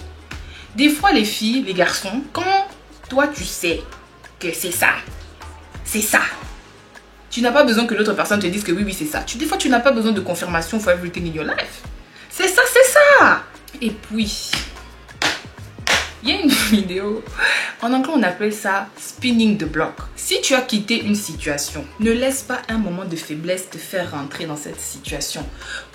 Des fois les filles, les garçons, quand toi tu sais que c'est ça, tu n'as pas besoin que l'autre personne te dise que oui, c'est ça. Des fois, tu n'as pas besoin de confirmation for everything in your life. C'est ça. Et puis, il y a une vidéo, en anglais, on appelle ça spinning the block. Si tu as quitté une situation, ne laisse pas un moment de faiblesse te faire rentrer dans cette situation.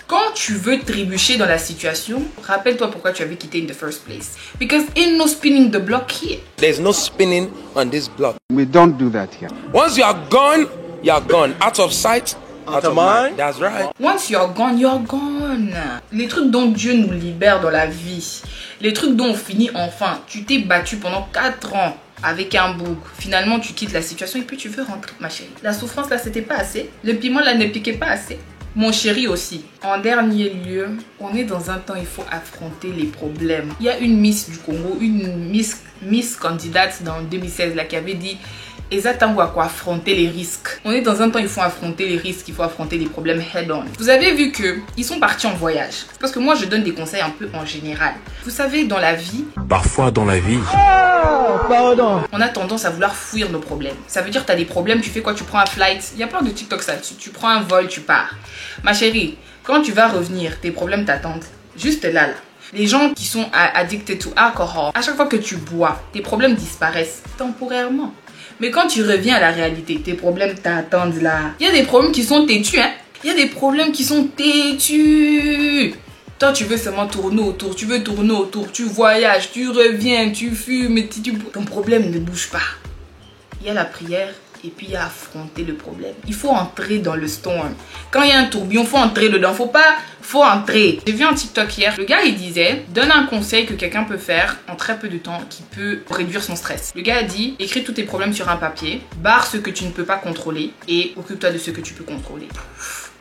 Quand tu veux trébucher dans la situation, rappelle-toi pourquoi tu avais quitté in the first place. Because ain't no spinning the block here. There's no spinning on this block. We don't do that here. Once you are gone, you are gone. Out of sight, out of mind. That's right. Once you're gone, you're gone. Les trucs dont Dieu nous libère dans la vie, les trucs dont on finit enfin. Tu t'es battu pendant 4 ans avec un bouc. Finalement, tu quittes la situation et puis tu veux rentrer, ma chérie. La souffrance là, c'était pas assez. Le piment là ne piquait pas assez. Mon chéri aussi. En dernier lieu, on est dans un temps, il faut affronter les problèmes. Il y a une Miss du Congo, une Miss candidate dans 2016 là qui avait dit exactement à quoi affronter les risques. On est dans un temps, il faut affronter les risques, il faut affronter les problèmes head-on. Vous avez vu que ils sont partis en voyage. Parce que moi, je donne des conseils un peu en général. Vous savez, dans la vie... Parfois dans la vie... on a tendance à vouloir fuir nos problèmes. Ça veut dire que tu as des problèmes, tu fais quoi? Tu prends un flight. Il y a plein de TikTok ça. Tu prends un vol, tu pars. Ma chérie, quand tu vas revenir, tes problèmes t'attendent. Juste là. Les gens qui sont addicted to alcohol, à chaque fois que tu bois, tes problèmes disparaissent temporairement. Mais quand tu reviens à la réalité, tes problèmes t'attendent là. Il y a des problèmes qui sont têtus, hein. Il y a des problèmes qui sont têtus. Toi, tu veux seulement tourner autour, tu voyages, tu reviens, tu fumes, ton problème ne bouge pas. Il y a la prière et puis il y a affronter le problème. Il faut entrer dans le storm. Quand il y a un tourbillon, il faut entrer dedans. Faut entrer. J'ai vu un TikTok hier, le gars il disait, donne un conseil que quelqu'un peut faire en très peu de temps qui peut réduire son stress. Le gars a dit, écris tous tes problèmes sur un papier, barre ce que tu ne peux pas contrôler et occupe-toi de ce que tu peux contrôler.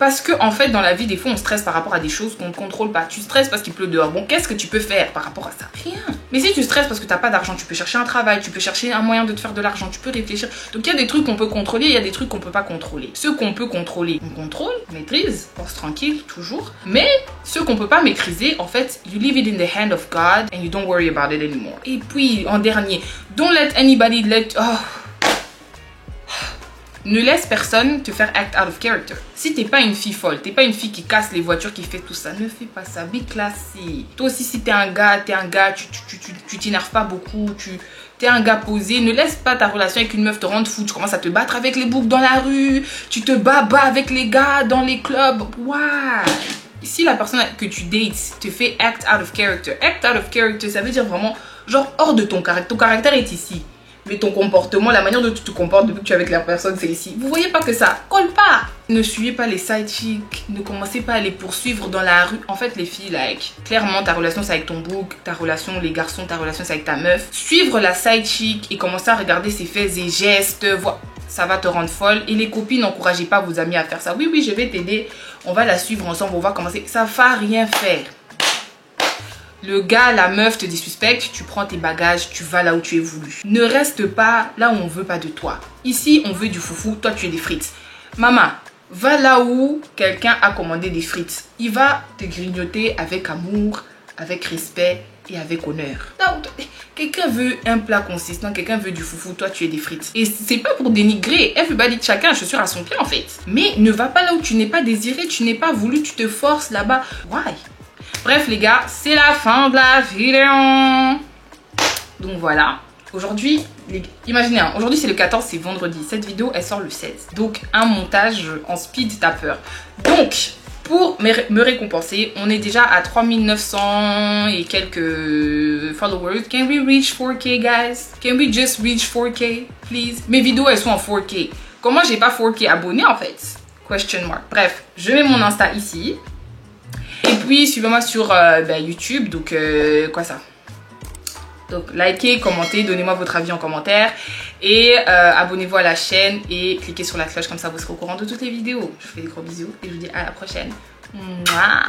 Parce que en fait dans la vie des fois on stresse par rapport à des choses qu'on ne contrôle pas. Tu stresses parce qu'il pleut dehors. Bon, qu'est-ce que tu peux faire par rapport à ça? Rien. Mais si tu stresses parce que t'as pas d'argent, tu peux chercher un travail, tu peux chercher un moyen de te faire de l'argent, tu peux réfléchir. Donc il y a des trucs qu'on peut contrôler, il y a des trucs qu'on peut pas contrôler. Ceux qu'on peut contrôler, on contrôle, maîtrise, pense tranquille, toujours. Mais ceux qu'on peut pas maîtriser, en fait, you leave it in the hand of God and you don't worry about it anymore. Et puis en dernier, don't let anybody ne laisse personne te faire act out of character. Si t'es pas une fille folle, t'es pas une fille qui casse les voitures, qui fait tout ça, ne fais pas ça. Be classy. Toi aussi, si t'es un gars, tu t'énerves pas beaucoup, t'es un gars posé. Ne laisse pas ta relation avec une meuf te rendre fou. Tu commences à te battre avec les boucs dans la rue, tu te bats avec les gars dans les clubs. Why? Si la personne que tu dates te fait act out of character ça veut dire vraiment genre hors de ton caractère. Ton caractère est ici. Mais ton comportement, la manière dont tu te comportes depuis que tu es avec la personne, c'est ici. Vous voyez pas que ça colle pas. Ne suivez pas les side chicks. Ne commencez pas à les poursuivre dans la rue. En fait, les filles, clairement, ta relation, c'est avec ton bouc. Ta relation, les garçons, ta relation, c'est avec ta meuf. Suivre la side chick et commencer à regarder ses faits et gestes. Ça va te rendre folle. Et les copines, n'encouragez pas vos amis à faire ça. Oui, je vais t'aider. On va la suivre ensemble. On va commencer. Ça va rien faire. Le gars, la meuf te disrespecte, tu prends tes bagages, tu vas là où tu es voulu. Ne reste pas là où on veut pas de toi. Ici, on veut du foufou, toi tu es des frites. Maman, va là où quelqu'un a commandé des frites. Il va te grignoter avec amour, avec respect et avec honneur. Quelqu'un veut un plat consistant, quelqu'un veut du foufou, toi tu es des frites. Et c'est pas pour dénigrer, everybody, chacun, je suis à son pied en fait. Mais ne va pas là où tu n'es pas désiré, tu n'es pas voulu, tu te forces là-bas. Why? Bref les gars, c'est la fin de la vidéo. Donc voilà. Aujourd'hui, imaginez, hein, aujourd'hui c'est le 14, c'est vendredi. Cette vidéo, elle sort le 16. Donc un montage en speed tapeur. Donc, pour me récompenser, on est déjà à 3900 et quelques followers. Can we reach 4K, guys? Can we just reach 4K, please? Mes vidéos, elles sont en 4K. Comment j'ai pas 4K abonnés, en fait? Question mark. Bref, je mets mon Insta ici. Et puis, suivez-moi sur YouTube. Donc, quoi ça? Donc, likez, commentez, donnez-moi votre avis en commentaire. Et abonnez-vous à la chaîne et cliquez sur la cloche. Comme ça, vous serez au courant de toutes les vidéos. Je vous fais des gros bisous et je vous dis à la prochaine. Mouah.